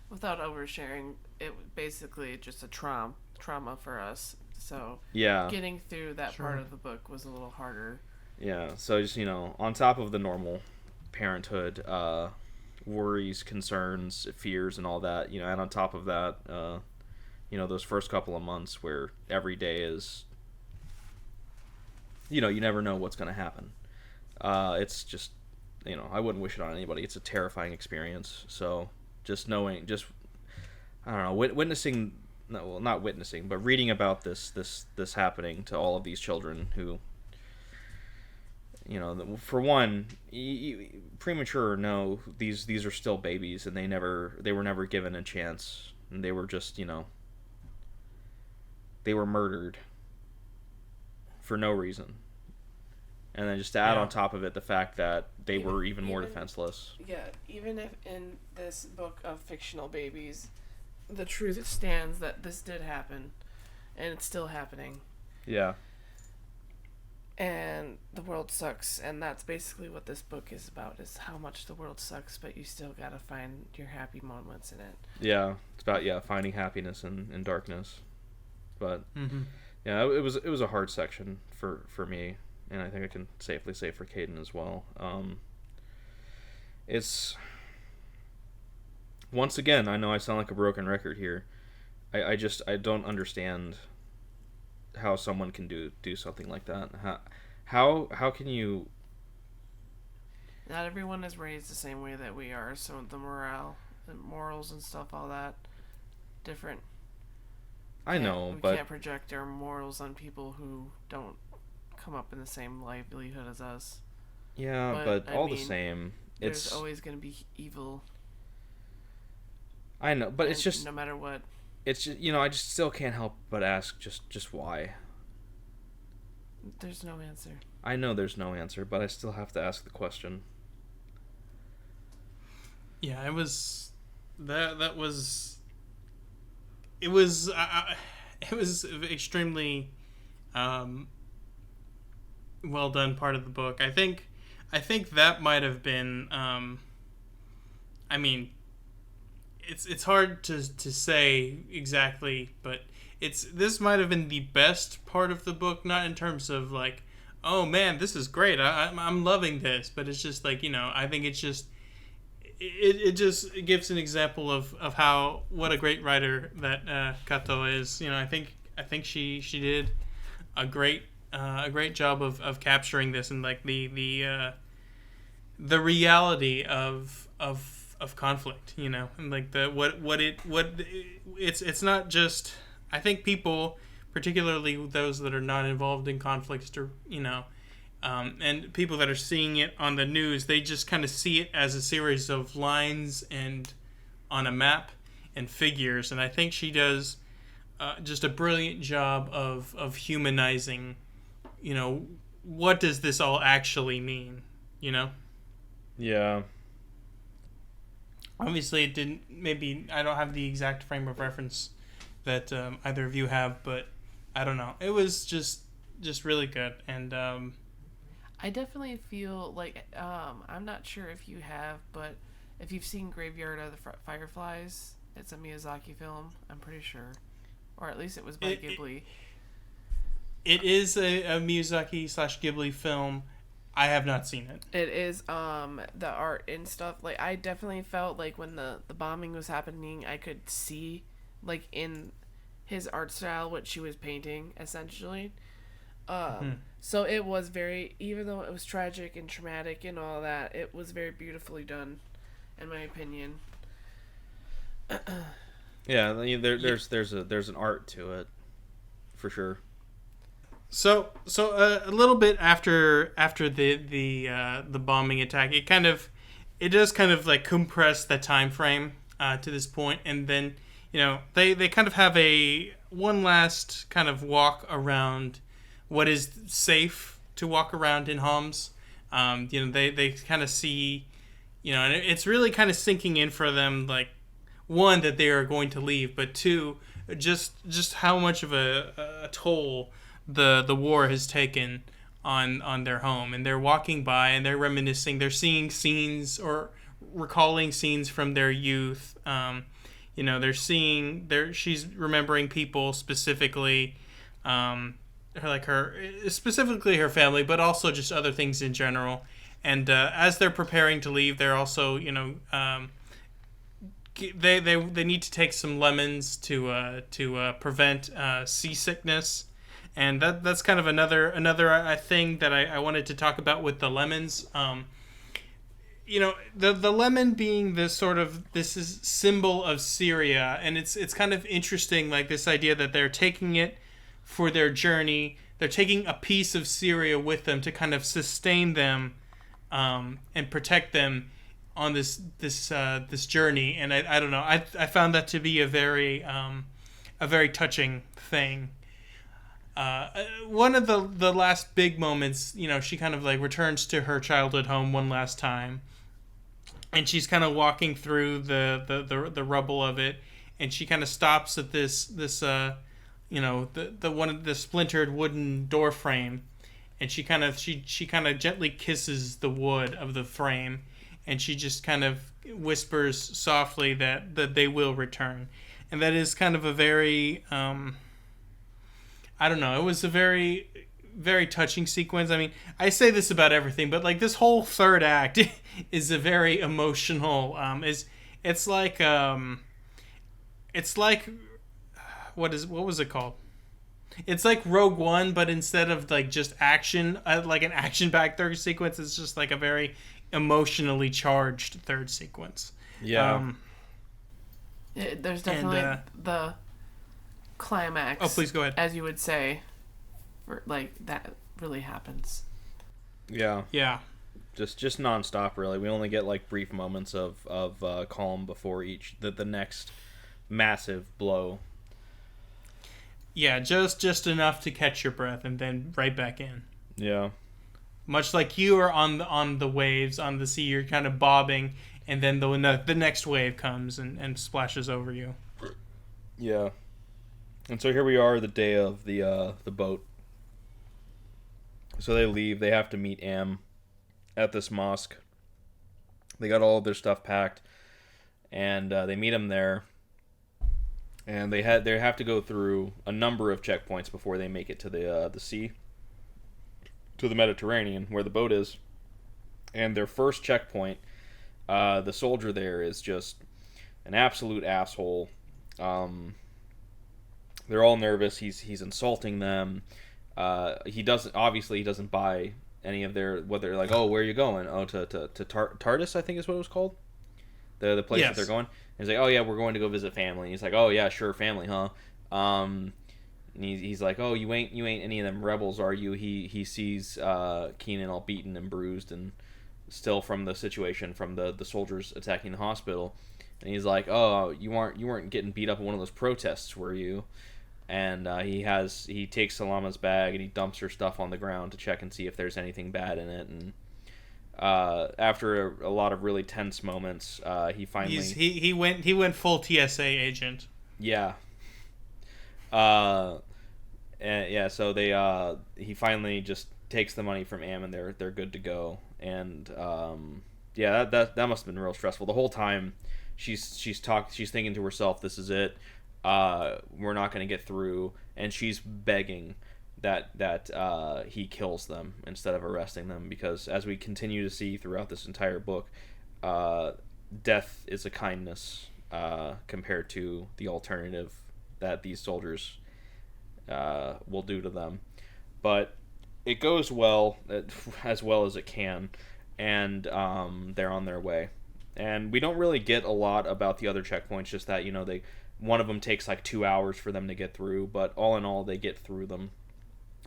without oversharing, it was basically just a trauma for us. So yeah, getting through that Sure. part of the book was a little harder. yeah. So just on top of the normal parenthood worries, concerns, fears, and all that, and on top of that, those first couple of months where every day is, you never know what's going to happen. It's just, I wouldn't wish it on anybody. It's a terrifying experience. So just knowing, I don't know, witnessing, no, well, not witnessing, but reading about this happening to all of these children who, for one, premature or no, these are still babies, and they were never given a chance, and they were just, they were murdered for no reason. And then just to add on top of it the fact that they were even more defenseless. Yeah, even if in this book of fictional babies, the truth stands that this did happen, and it's still happening. Yeah. And the world sucks, and that's basically what this book is about, is how much the world sucks, but you still gotta find your happy moments in it. Yeah, it's about finding happiness in darkness. But Mm-hmm. yeah, it was a hard section for me, and I think I can safely say for Caden as well. It's, once again, I know I sound like a broken record here. I don't understand how someone can do something like that. How can you? Not everyone is raised the same way that we are, so the morals and stuff, all that, different. I know, We but can't project our morals on people who don't come up in the same livelihood as us. yeah, but but I all the mean, same, There's it's always going to be evil. I know, but it's and just no matter what. it's just, I just still can't help but ask just why. There's no answer. I know there's no answer, but I still have to ask the question. Yeah, it was that was it was it was extremely well done part of the book. I think that might have been I mean, it's hard to say exactly, but this might have been the best part of the book, not in terms of like, oh man, this is great, I'm loving this, but it's just like, I think it's just it just gives an example of how what a great writer that Katouh is. I think she did a great job of capturing this, and like the reality of conflict, and like it's not just, I think people, particularly those that are not involved in conflicts, or and people that are seeing it on the news, they just kind of see it as a series of lines and on a map and figures. And I think she does just a brilliant job of humanizing, what does this all actually mean, Yeah. Obviously, it didn't. Maybe I don't have the exact frame of reference that either of you have, but I don't know. It was just really good, and I definitely feel like I'm not sure if you have, but if you've seen Graveyard of the Fireflies, it's a Miyazaki film. I'm pretty sure, or at least it was by Ghibli. It is a Miyazaki / Ghibli film. I have not seen it. It is the art and stuff. Like, I definitely felt like when the bombing was happening, I could see like in his art style what she was painting essentially. So it was very, even though it was tragic and traumatic and all that, it was very beautifully done, in my opinion. Yeah, there's an art to it, for sure. So a little bit after the bombing attack, it does kind of like compress the time frame to this point, and then they kind of have a one last kind of walk around what is safe to walk around in Homs. They kind of see, and it's really kind of sinking in for them, like, one, that they are going to leave, but two, just how much of a toll the war has taken on their home. And they're walking by and they're reminiscing, they're seeing scenes or recalling scenes from their youth. She's remembering people specifically, specifically her family, but also just other things in general. And as they're preparing to leave, they're also, they need to take some lemons to prevent seasickness. And that's kind of another thing that I wanted to talk about with the lemons. The lemon being this is symbol of Syria, and it's kind of interesting, like this idea that they're taking it for their journey. They're taking a piece of Syria with them to kind of sustain them and protect them on this journey. And I don't know. I found that to be a very touching thing. One of the last big moments, she kind of like returns to her childhood home one last time, and she's kind of walking through the rubble of it, and she kind of stops at this the one of the splintered wooden door frame, and she kind of gently kisses the wood of the frame, and she just kind of whispers softly that they will return. And that is kind of a very I don't know. It was a very, very touching sequence. I mean, I say this about everything, but like this whole third act is a very emotional. It's like what was it called? It's like Rogue One, but instead of like just action, like an action-packed third sequence, it's just like a very emotionally charged third sequence. Yeah. There's definitely the climax. Oh, please go ahead. As you would say, like that really happens. Yeah. Yeah. Just nonstop, really. We only get like brief moments of calm before the next massive blow Yeah, just enough to catch your breath and then right back in. Yeah. Much like you are on the waves, on the sea, you're kind of bobbing, and then the next wave comes and splashes over you. Yeah. And so here we are, the day of the boat. So they leave. They have to meet Am at this mosque. They got all of their stuff packed, and they meet him there. And they have to go through a number of checkpoints before they make it to the sea, to the Mediterranean, where the boat is. And their first checkpoint, the soldier there is just an absolute asshole. They're all nervous. He's insulting them. He doesn't buy any of their, what they're like. Oh, where are you going? Oh, to Tardis, I think is what it was called. The place that they're going. And he's like, oh yeah, we're going to go visit family. He's like, oh yeah, sure, family, huh? And he's like, oh, you ain't any of them rebels, are you? He sees Keenan all beaten and bruised and still from the situation from the soldiers attacking the hospital. And he's like, oh, you weren't getting beat up in one of those protests, were you? And he takes Salama's bag and he dumps her stuff on the ground to check and see if there's anything bad in it. And after a lot of really tense moments, he finally he went full TSA agent. Yeah. And yeah, so he finally just takes the money from Am and they're good to go. And yeah, that must have been real stressful. The whole time she's thinking to herself, this is it. We're not going to get through, and she's begging that he kills them instead of arresting them, because as we continue to see throughout this entire book, death is a kindness compared to the alternative that these soldiers will do to them. But it goes well, as well as it can, and they're on their way. And we don't really get a lot about the other checkpoints, just that, one of them takes like 2 hours for them to get through, but all in all, they get through them.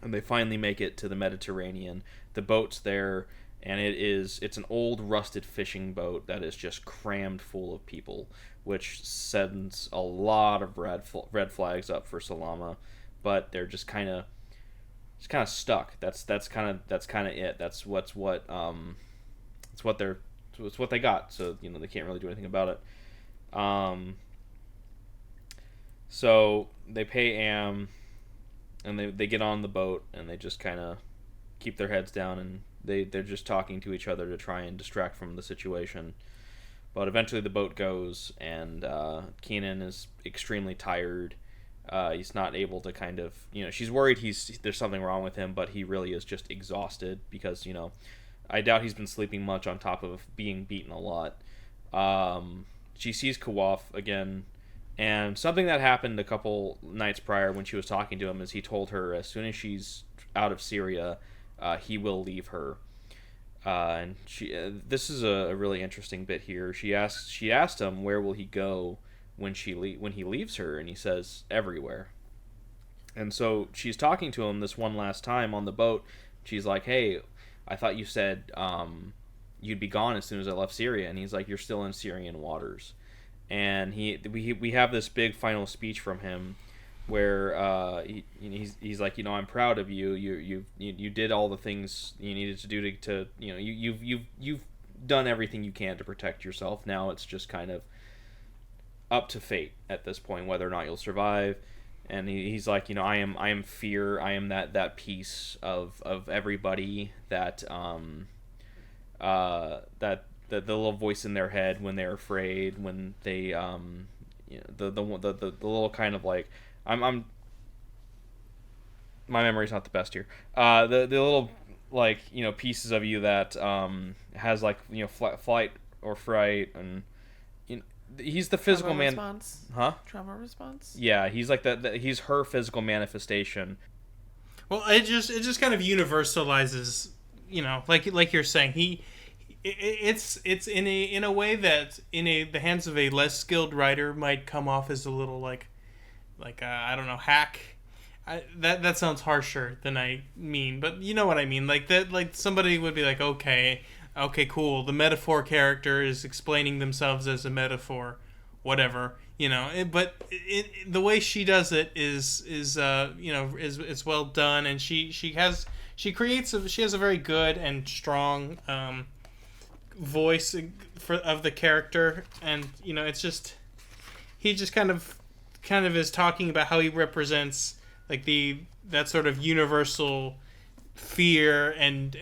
And they finally make it to the Mediterranean. The boat's there, and it's an old rusted fishing boat that is just crammed full of people, which sends a lot of red flags up for Salama, but they're just kind of stuck. That's kind of it. That's what they got. So they can't really do anything about it. So they pay Am, and they get on the boat, and they just kind of keep their heads down, and they're just talking to each other to try and distract from the situation. But eventually the boat goes, and Keenan is extremely tired. He's not able to kind of, she's worried there's something wrong with him, but he really is just exhausted because, I doubt he's been sleeping much on top of being beaten a lot. She sees Kawaf again. And something that happened a couple nights prior when she was talking to him is he told her as soon as she's out of Syria, he will leave her. And this is a really interesting bit here. She asked him where will he go when he leaves her, and he says everywhere. And so she's talking to him this one last time on the boat. She's like, hey, I thought you said you'd be gone as soon as I left Syria. And he's like, you're still in Syrian waters. And we have this big final speech from him where he's like, I'm proud of you. You did all the things you needed to do to you've done everything you can to protect yourself. Now it's just kind of up to fate at this point whether or not you'll survive. And he's like, I am fear. I am that piece of everybody that the little voice in their head when they're afraid, when they the little kind of like I'm my memory's not the best here. The little like pieces of you that has like flight or fright, and he's the physical man. Response? Huh? Trauma response? Yeah, he's like that. He's her physical manifestation. Well, it just kind of universalizes, like you're saying, it's in a way that the hands of a less skilled writer might come off as a little like I don't know, hack. That sounds harsher than I mean, but you know what I mean. Like that, like somebody would be like, okay, cool. The metaphor character is explaining themselves as a metaphor, whatever. The way she does it is well done, and she has a very good and strong voice of the character, and it's just he just kind of is talking about how he represents like that sort of universal fear, and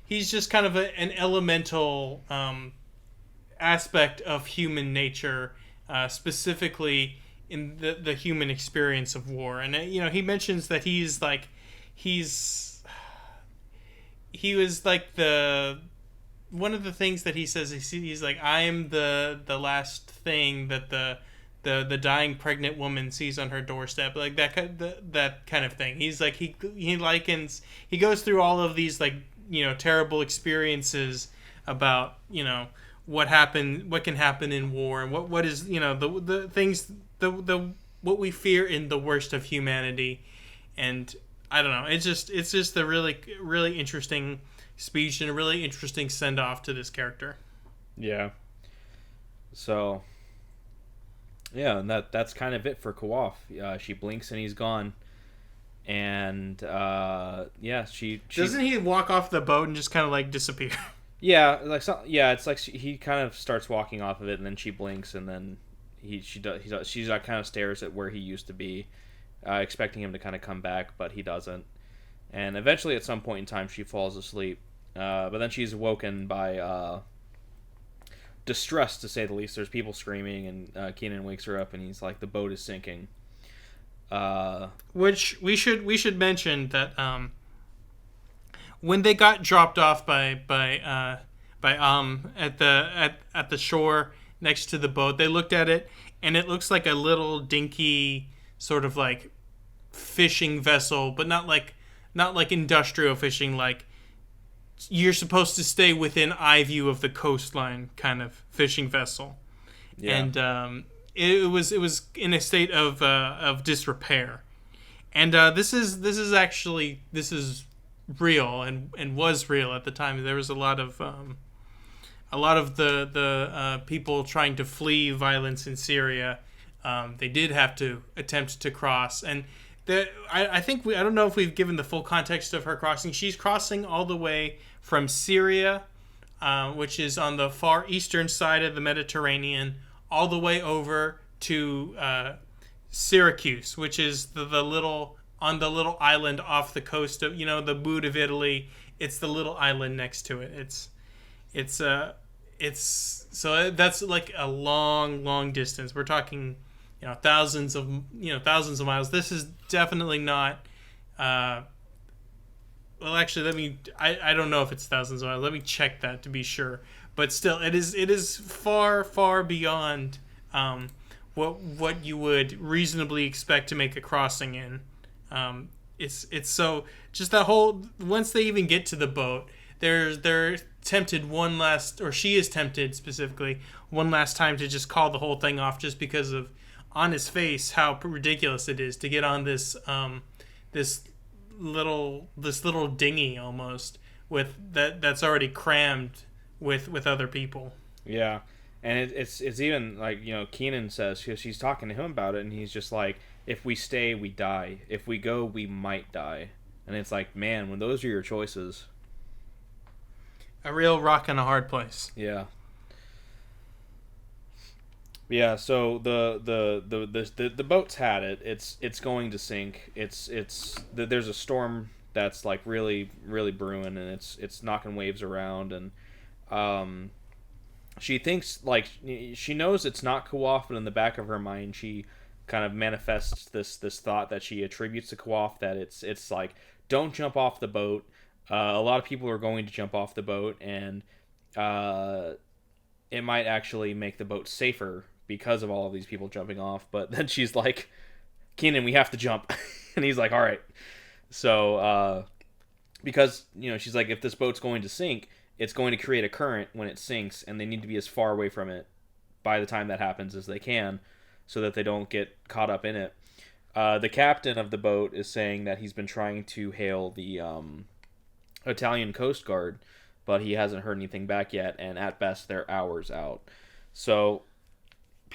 he's just kind of an elemental aspect of human nature, specifically in the human experience of war. And he mentions that he was like the one of the things that he says is he's like, I am the last thing that the dying pregnant woman sees on her doorstep, like that kind of thing. He's like he goes through all of these like terrible experiences about what can happen in war, and what is the things the what we fear in the worst of humanity. And I don't know, it's just a really really interesting speech and a really interesting send off to this character. Yeah. So yeah, and that's kind of it for Kawaf. She blinks and he's gone. And yeah, she doesn't he walk off the boat and just kind of like disappear? Yeah, it's like he kind of starts walking off of it, and then she blinks, and then she like kind of stares at where he used to be, expecting him to kind of come back, but he doesn't. And eventually, at some point in time, she falls asleep, but then she's awoken by distress, to say the least. There's people screaming, and Keenan wakes her up, and he's like, "The boat is sinking." Which we should mention that when they got dropped off by at the shore next to the boat, they looked at it, and it looks like a little dinky sort of like fishing vessel, but not like industrial fishing, like you're supposed to stay within eye view of the coastline kind of fishing vessel. Yeah. And it was in a state of disrepair. And this is real and was real at the time. There was a lot of the people trying to flee violence in Syria. They did have to attempt to cross, and I think I don't know if we've given the full context of her crossing. She's crossing all the way from Syria, which is on the far eastern side of the Mediterranean, all the way over to Syracuse, which is the little island off the coast of the boot of Italy. It's the little island next to it. It's so that's like a long distance. We're talking thousands of miles. This is definitely not. Well, actually, I don't know if it's thousands of miles. Let me check that to be sure. But still, it is far beyond what you would reasonably expect to make a crossing in. It's so just that whole, once they even get to the boat, they're tempted one last, or she is tempted specifically one last time to just call the whole thing off, just because of on his face how ridiculous it is to get on this this little dinghy almost with that's already crammed with other people. Yeah. And it's even like, Keenan says, she's talking to him about it, and he's just like, if we stay, we die. If we go, we might die. And it's like, man, when those are your choices. A real rock and a hard place. Yeah. Yeah, so the boat's had it. It's going to sink. There's a storm that's like really really brewing, and it's knocking waves around, and she thinks, like, she knows it's not Kawaf, but in the back of her mind she kind of manifests this thought that she attributes to Kawaf, that it's like, don't jump off the boat. A lot of people are going to jump off the boat, and it might actually make the boat safer because of all of these people jumping off. But then she's like, Keenan, we have to jump. And he's like, all right. So because she's like, if this boat's going to sink, it's going to create a current when it sinks, and they need to be as far away from it by the time that happens as they can, so that they don't get caught up in it. The captain of the boat is saying that he's been trying to hail the Italian Coast Guard, but he hasn't heard anything back yet, and at best they're hours out. So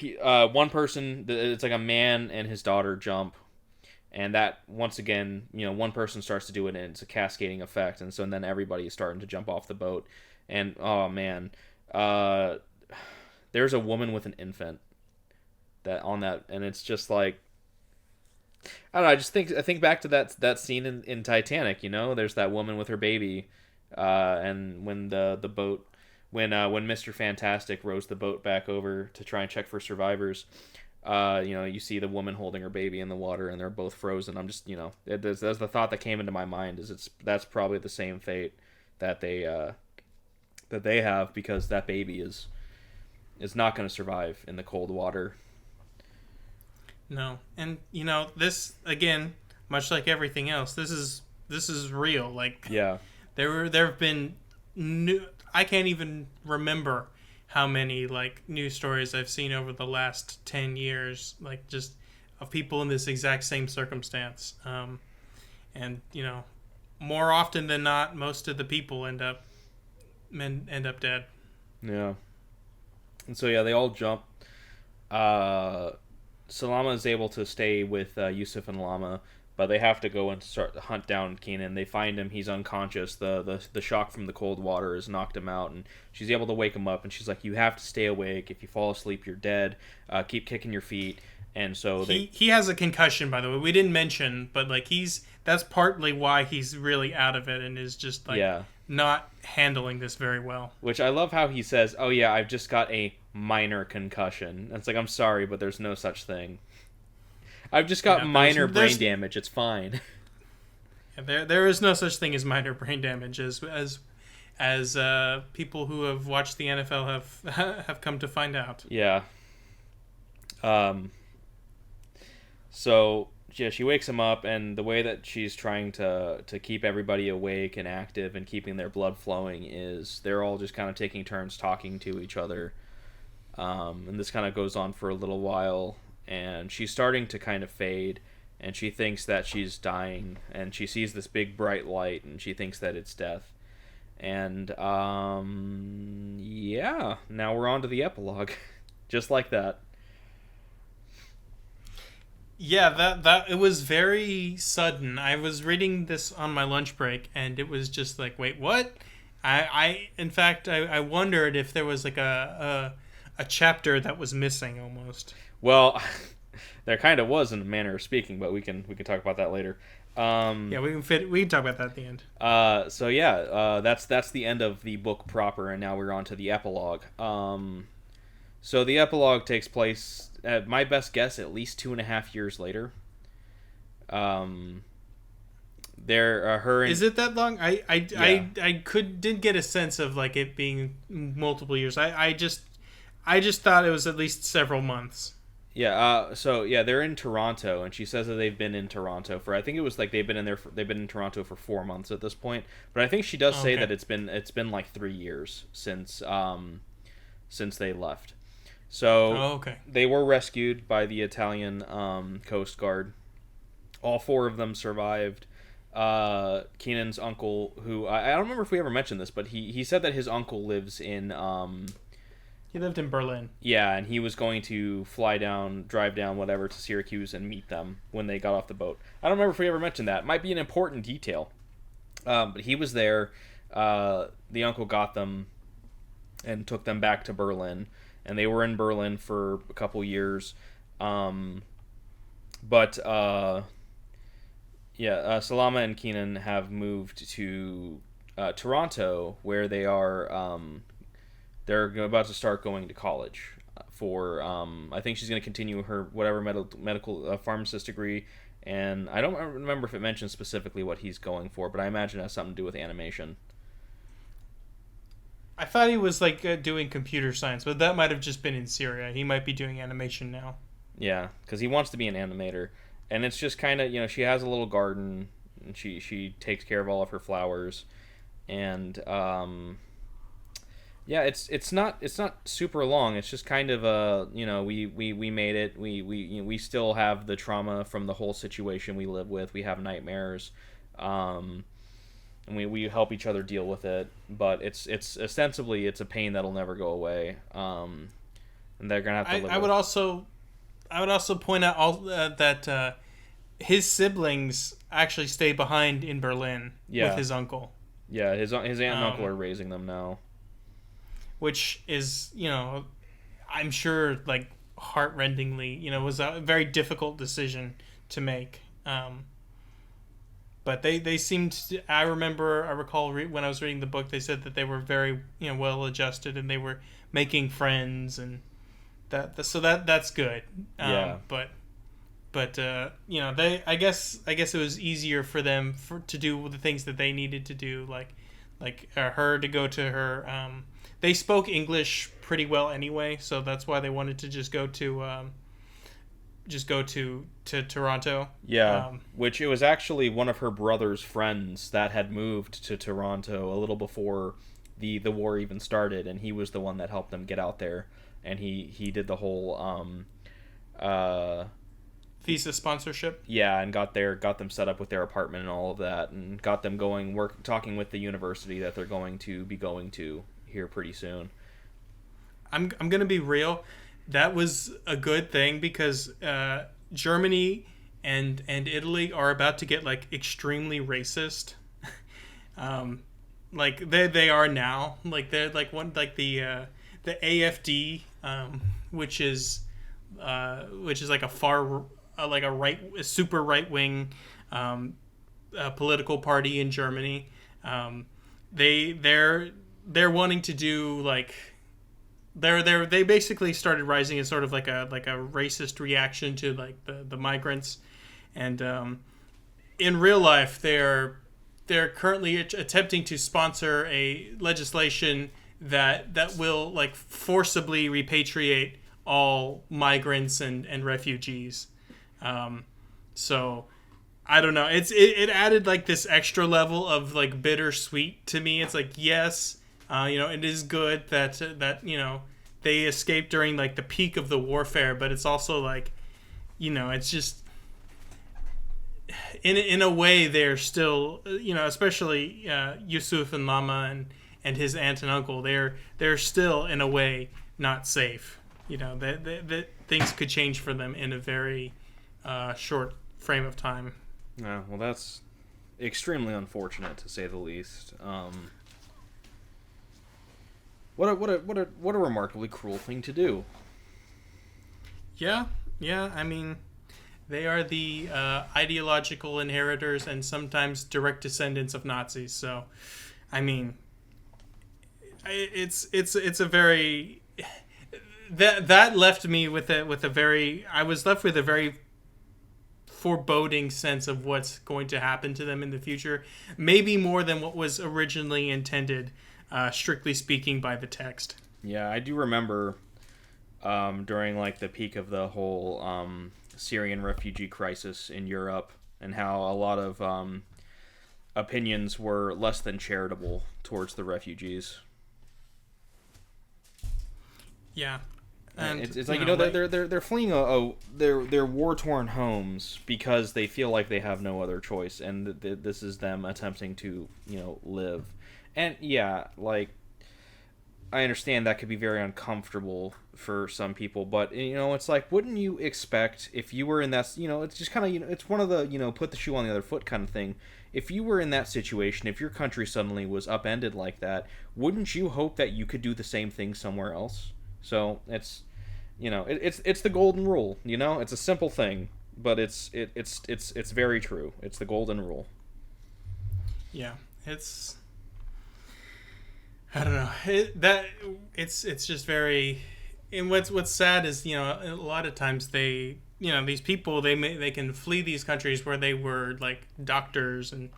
one person, it's like a man and his daughter jump, and that once again, one person starts to do it, and it's a cascading effect, and so and then everybody is starting to jump off the boat, and oh man, there's a woman with an infant and it's just like, I don't know. I think back to that scene in Titanic. There's that woman with her baby, and when the boat, when Mr. Fantastic rows the boat back over to try and check for survivors, you see the woman holding her baby in the water, and they're both frozen. I'm just, that's the thought that came into my mind. That's probably the same fate that they have, because that baby is not going to survive in the cold water. No, and this again, much like everything else, this is real. Like, yeah, there have been I can't even remember how many like news stories I've seen over the last 10 years, like just of people in this exact same circumstance. And more often than not, most of the people end up dead. Yeah. And so yeah, they all jump. Salama is able to stay with Yusuf and Lama, but they have to go and start to hunt down Keenan. They find him; he's unconscious. The shock from the cold water has knocked him out, and she's able to wake him up. And she's like, "You have to stay awake. If you fall asleep, you're dead. Keep kicking your feet." And so he has a concussion, by the way. We didn't mention, but like that's partly why he's really out of it and is just like not handling this very well. Which I love how he says, "Oh yeah, I've just got a minor concussion." It's like, I'm sorry, but there's no such thing. I've just got minor brain damage. It's fine. There is no such thing as minor brain damage, as people who have watched the NFL have come to find out. Yeah. So yeah, she wakes him up, and the way that she's trying to keep everybody awake and active and keeping their blood flowing is they're all just kind of taking turns talking to each other. And this kind of goes on for a little while, and she's starting to kind of fade, and she thinks that she's dying, and she sees this big bright light, and she thinks that it's death. And yeah, now we're on to the epilogue. Just like that. Yeah, that it was very sudden. I was reading this on my lunch break, and it was just like, wait, what? In fact, I wondered if there was like a chapter that was missing almost. Well, there kind of was in a manner of speaking, but we can talk about that later. Yeah, we can talk about that at the end. So yeah, that's the end of the book proper, and now we're on to the epilogue. So the epilogue takes place, at my best guess, at least 2.5 years later. Is it that long? I didn't get a sense of like it being multiple years. I just thought it was at least several months. Yeah. So yeah, they're in Toronto, and she says that they've been in Toronto for, I think it was like they've been in Toronto for 4 months at this point. But I think she does say that it's been like 3 years since they left. So they were rescued by the Italian Coast Guard. All 4 of them survived. Keenan's uncle, who I don't remember if we ever mentioned this, but he said that his uncle lives in he lived in Berlin. Yeah, and he was going to drive down whatever to Syracuse and meet them when they got off the boat. I don't remember if we ever mentioned that. It might be an important detail. But he was there. The uncle got them and took them back to Berlin. And they were in Berlin for a couple years. Salama and Keenan have moved to Toronto, where they are... they're about to start going to college for... I think she's going to continue her whatever medical pharmacist degree. And I don't remember if it mentions specifically what he's going for, but I imagine it has something to do with animation. I thought he was like doing computer science, but that might have just been in Syria. He might be doing animation now. Yeah, because he wants to be an animator, and it's just kind of, she has a little garden, and she takes care of all of her flowers, and yeah, it's not super long. It's just kind of we made it. We still have the trauma from the whole situation we live with. We have nightmares. And we help each other deal with it, but it's ostensibly it's a pain that'll never go away. and they're gonna have to live. I would also point out that his siblings actually stay behind in Berlin with his uncle. Yeah, his aunt and uncle are raising them now, which is, I'm sure, like, heartrendingly, was a very difficult decision to make. But they seemed to, I recall when I was reading the book, they said that they were very, well adjusted, and they were making friends, and that's good. But I guess it was easier for them to do the things that they needed to do, like her to go to her. They spoke English pretty well anyway, so that's why they wanted to just go to Toronto. Yeah, which it was actually one of her brother's friends that had moved to Toronto a little before the war even started, and he was the one that helped them get out there, and he did the whole visa sponsorship. Yeah, and got them set up with their apartment and all of that, and got them talking with the university that they're going to be going to here pretty soon. I'm gonna be real. That was a good thing, because Germany and Italy are about to get, like, extremely racist. Like they are now. Like they're like the AFD, which is like a super right wing political party in Germany. They're wanting to do, like, they basically started rising as sort of like a racist reaction to, like, the migrants, and in real life they're currently attempting to sponsor a legislation that will, like, forcibly repatriate all migrants and refugees. So I don't know. It added, like, this extra level of, like, bittersweet to me. It's like, yes, it is good that they escaped during, like, the peak of the warfare, but it's also like, it's just in a way they're still, especially Yusuf and Lama and his aunt and uncle, they're still in a way not safe. That things could change for them in a very short frame of time. Yeah, well, that's extremely unfortunate, to say the least. What a remarkably cruel thing to do. Yeah. I mean, they are the ideological inheritors and sometimes direct descendants of Nazis. So, I mean, it's a very that left me with a very, I was left with a very foreboding sense of what's going to happen to them in the future, maybe more than what was originally intended, strictly speaking, by the text. Yeah, I do remember during, like, the peak of the whole Syrian refugee crisis in Europe, and how a lot of opinions were less than charitable towards the refugees. Yeah. And it's like, they're fleeing their war-torn homes because they feel like they have no other choice, and this is them attempting to, live. And yeah, like, I understand that could be very uncomfortable for some people, but, it's like, wouldn't you expect, if you were in that, it's just kind of, it's one of the, put the shoe on the other foot kind of thing. If you were in that situation, if your country suddenly was upended like that, wouldn't you hope that you could do the same thing somewhere else? So it's, it's the golden rule. It's a simple thing, but it's very true. It's the golden rule. Yeah, it's, I don't know. It's just very. And what's sad is, a lot of times these people, they can flee these countries where they were, like, doctors and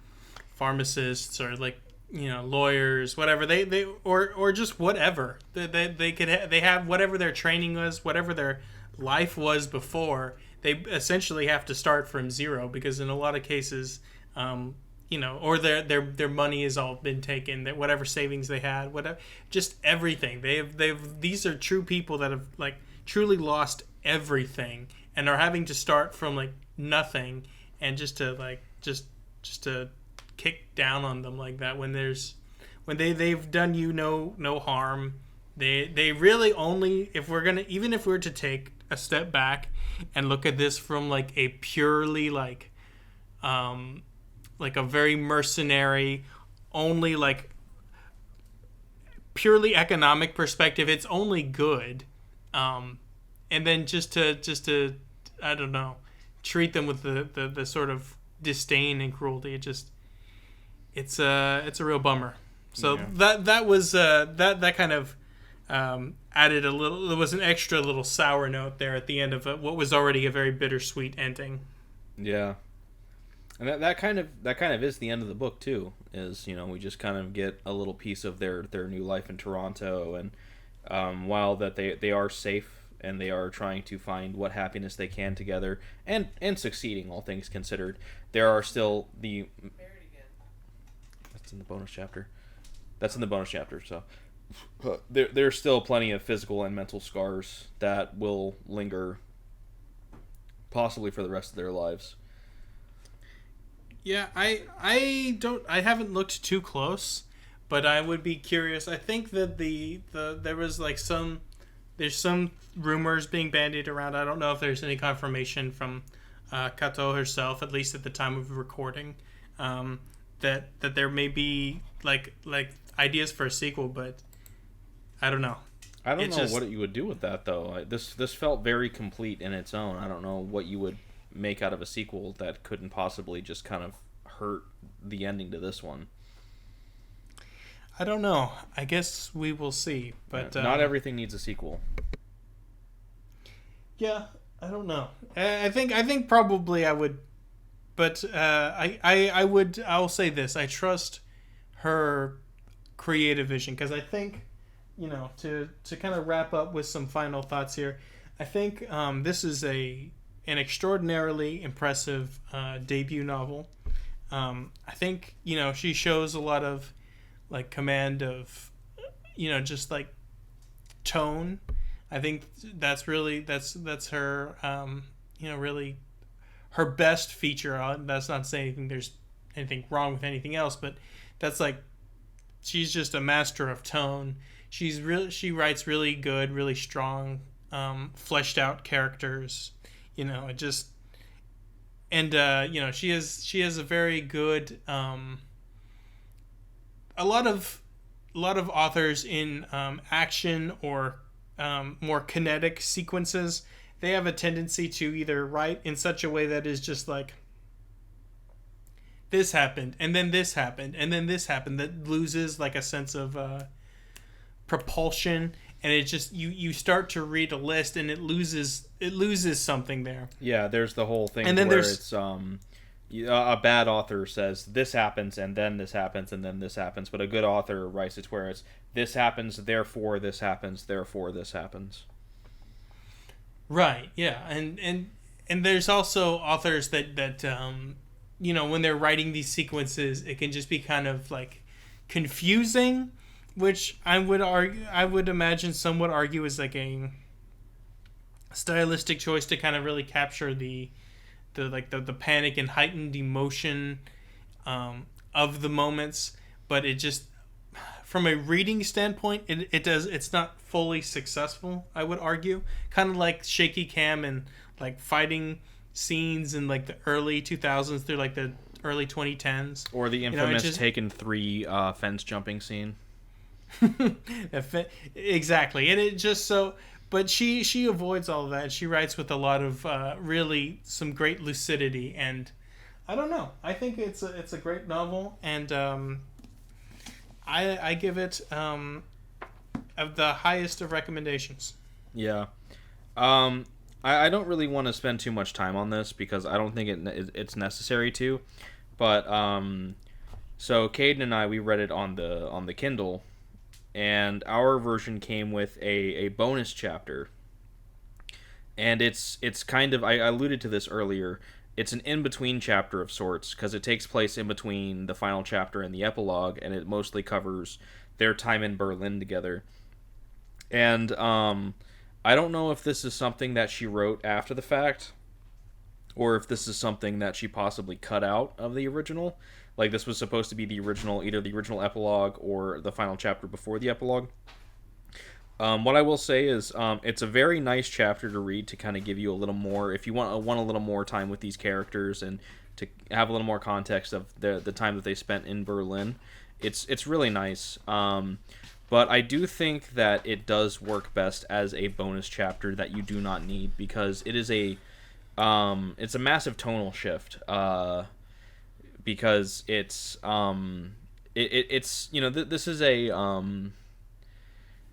pharmacists, or, like, lawyers, whatever, they or just whatever they have, whatever their training was, whatever their life was before. They essentially have to start from zero, because in a lot of cases, or their money has all been taken, that whatever savings they had, whatever, just everything. These are true people that have, like, truly lost everything, and are having to start from, like, nothing, and just to kick down on them like that when they've done you no harm, They really only, if we're gonna, even if we were to take a step back and look at this from like a purely like a very mercenary, only like purely economic perspective, it's only good. And then just to I don't know, treat them with the sort of disdain and cruelty. It's a real bummer. So Yeah. that was that kind of added a little. There was an extra little sour note there at the end of what was already a very bittersweet ending. Yeah. And that kind of is the end of the book too. Is we just kind of get a little piece of their new life in Toronto, and while that they are safe and they are trying to find what happiness they can together, and succeeding, all things considered, there are still the. That's in the bonus chapter. That's in the bonus chapter. So there's still plenty of physical and mental scars that will linger, possibly for the rest of their lives. Yeah, I haven't looked too close, but I would be curious. I think that there was like there's some rumors being bandied around. I don't know if there's any confirmation from Katouh herself, at least at the time of recording, that there may be like ideas for a sequel, but I don't know. I don't know what you would do with that though. This felt very complete in its own. I don't know what you would make out of a sequel that couldn't possibly just kind of hurt the ending to this one. I don't know. I guess we will see. But not everything needs a sequel. Yeah, I don't know. I think probably I would, but I'll say this. I trust her creative vision, because I think, to kind of wrap up with some final thoughts here, I think this is an extraordinarily impressive debut novel. I think she shows a lot of like command of just like tone. I think that's her really her best feature. That's not saying there's anything wrong with anything else, but that's like she's just a master of tone. She writes really good, really strong, fleshed out characters. It just, and she has a very good a lot of authors in action or more kinetic sequences, they have a tendency to either write in such a way that is just like this happened and then this happened and then this happened, that loses like a sense of propulsion, and it just you start to read a list and it loses something there. Yeah, there's the whole thing, and then where there's it's a bad author says this happens and then this happens and then this happens, but a good author writes it where it's this happens, therefore this happens, therefore this happens. Right. Yeah, and there's also authors that when they're writing these sequences, it can just be kind of like confusing, which I would imagine some would argue is like a stylistic choice to kind of really capture the panic and heightened emotion of the moments, but it just, from a reading standpoint, it's not fully successful, I would argue. Kind of like shaky cam and like fighting scenes in like the early 2000s through like the early 2010s, or the infamous Taken 3 fence jumping scene. Exactly. And it just so, but she avoids all of that. She writes with a lot of really some great lucidity, and I don't know, I think it's a great novel, and I give it of the highest of recommendations. Yeah. I don't really want to spend too much time on this because I don't think it's necessary to, but so Caden and I, we read it on the Kindle, and our version came with a bonus chapter, and it's kind of, I alluded to this earlier, it's an in-between chapter of sorts, because it takes place in between the final chapter and the epilogue, and it mostly covers their time in Berlin together. And I don't know if this is something that she wrote after the fact, or if this is something that she possibly cut out of the original. Like, this was supposed to be the original, either the original epilogue or the final chapter before the epilogue. What I will say is, it's a very nice chapter to read to kind of give you a little more, if you want a little more time with these characters and to have a little more context of the time that they spent in Berlin. It's really nice. But I do think that it does work best as a bonus chapter that you do not need, because it's a massive tonal shift. Because it's this is a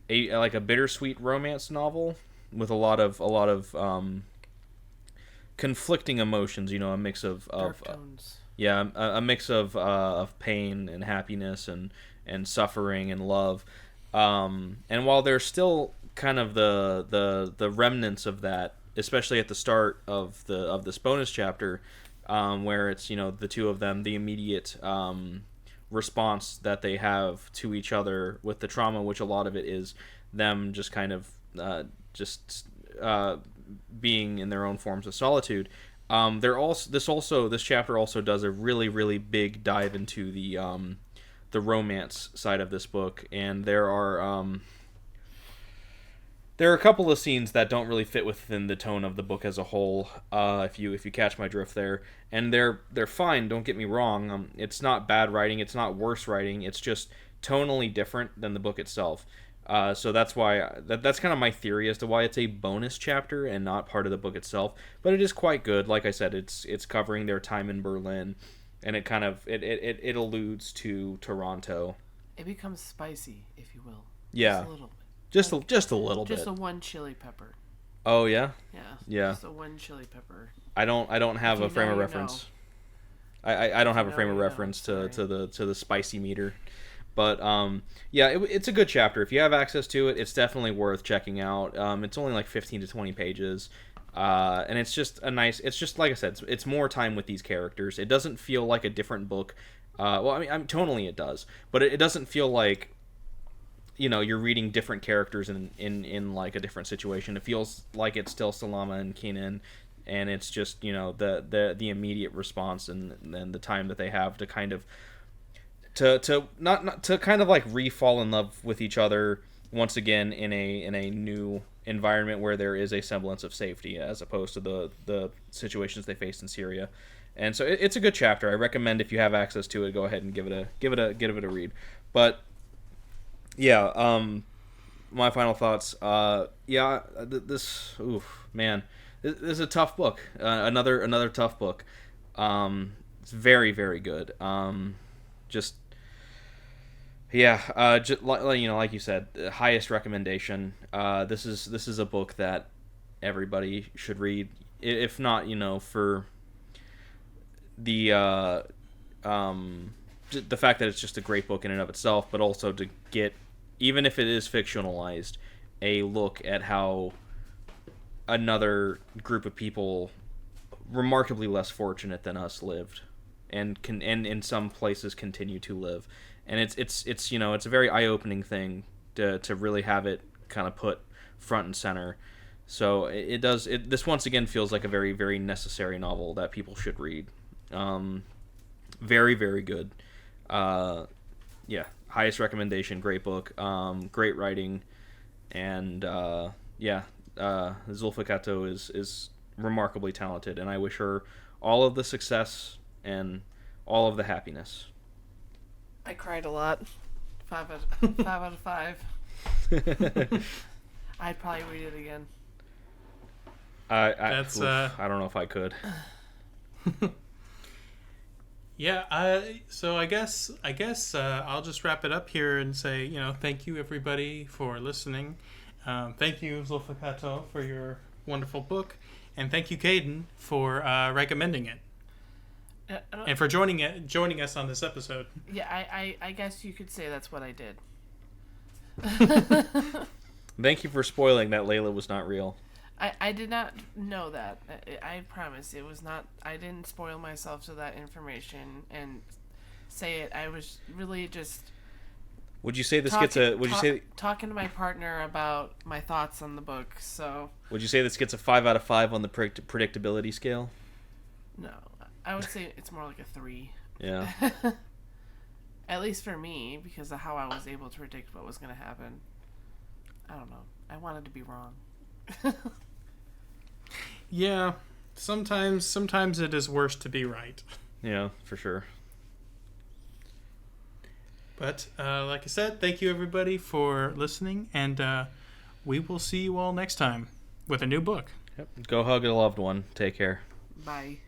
like a bittersweet romance novel with a lot of conflicting emotions. You know, a mix of Dark tones. yeah, a mix of pain and happiness and suffering and love. And while there's still kind of the remnants of that, especially at the start of this bonus chapter, where it's the two of them, the immediate response that they have to each other with the trauma, which a lot of it is them just kind of being in their own forms of solitude. This chapter also does a really, really big dive into the romance side of this book, and there are a couple of scenes that don't really fit within the tone of the book as a whole. If you catch my drift there, and they're fine. Don't get me wrong. It's not bad writing. It's not worse writing. It's just tonally different than the book itself. So that's why that's kind of my theory as to why it's a bonus chapter and not part of the book itself. But it is quite good. Like I said, it's covering their time in Berlin, and it kind of it alludes to Toronto. It becomes spicy, if you will. Yeah. Just a little bit. Just a little bit. Just a one chili pepper. Oh yeah. Yeah. Just a one chili pepper. I don't have a frame of reference. I don't have a frame of reference to the spicy meter, but yeah, it's a good chapter. If you have access to it, it's definitely worth checking out. It's only like 15 to 20 pages, and it's just it's just like I said, it's more time with these characters. It doesn't feel like a different book. Well, I mean, tonally it does, but it doesn't feel like you're reading different characters in like a different situation. It feels like it's still Salama and Kenan, and it's just the immediate response and the time that they have to kind of not to kind of like re-fall in love with each other once again in a new environment where there is a semblance of safety, as opposed to the situations they faced in Syria. And so it's a good chapter. I recommend, if you have access to it, go ahead and give it a read. But yeah, my final thoughts. This is a tough book. Another tough book. It's very, very good. Just like you said, highest recommendation. This is a book that everybody should read. If not, for the fact that it's just a great book in and of itself, but also to get, even if it is fictionalized, a look at how another group of people remarkably less fortunate than us lived, and in some places continue to live. And it's a very eye-opening thing to really have it kind of put front and center. So this once again feels like a very, very necessary novel that people should read. Very, very good. Highest recommendation. Great book. Great writing, and Zoulfa Katouh is remarkably talented, and I wish her all of the success and all of the happiness. I cried a lot. 5 out of 5. I'd probably read it again. I don't know if I could. Yeah, so I guess I'll just wrap it up here and say, thank you everybody for listening. Thank you, Zoulfa Katouh, for your wonderful book, and thank you, Caden, for recommending it, and for joining us on this episode. Yeah, I guess you could say that's what I did. Thank you for spoiling that Layla was not real. I did not know that. I promise it was not. I didn't spoil myself to that information and say it. I was really just. Would you say talking to my partner about my thoughts on the book? So. Would you say this gets a 5 out of 5 on the predictability scale? No, I would say it's more like a 3. Yeah. At least for me, because of how I was able to predict what was going to happen. I don't know. I wanted to be wrong. Yeah, sometimes it is worse to be right. Yeah, for sure. But like I said, thank you everybody for listening, and we will see you all next time with a new book. Yep. Go hug a loved one. Take care. Bye.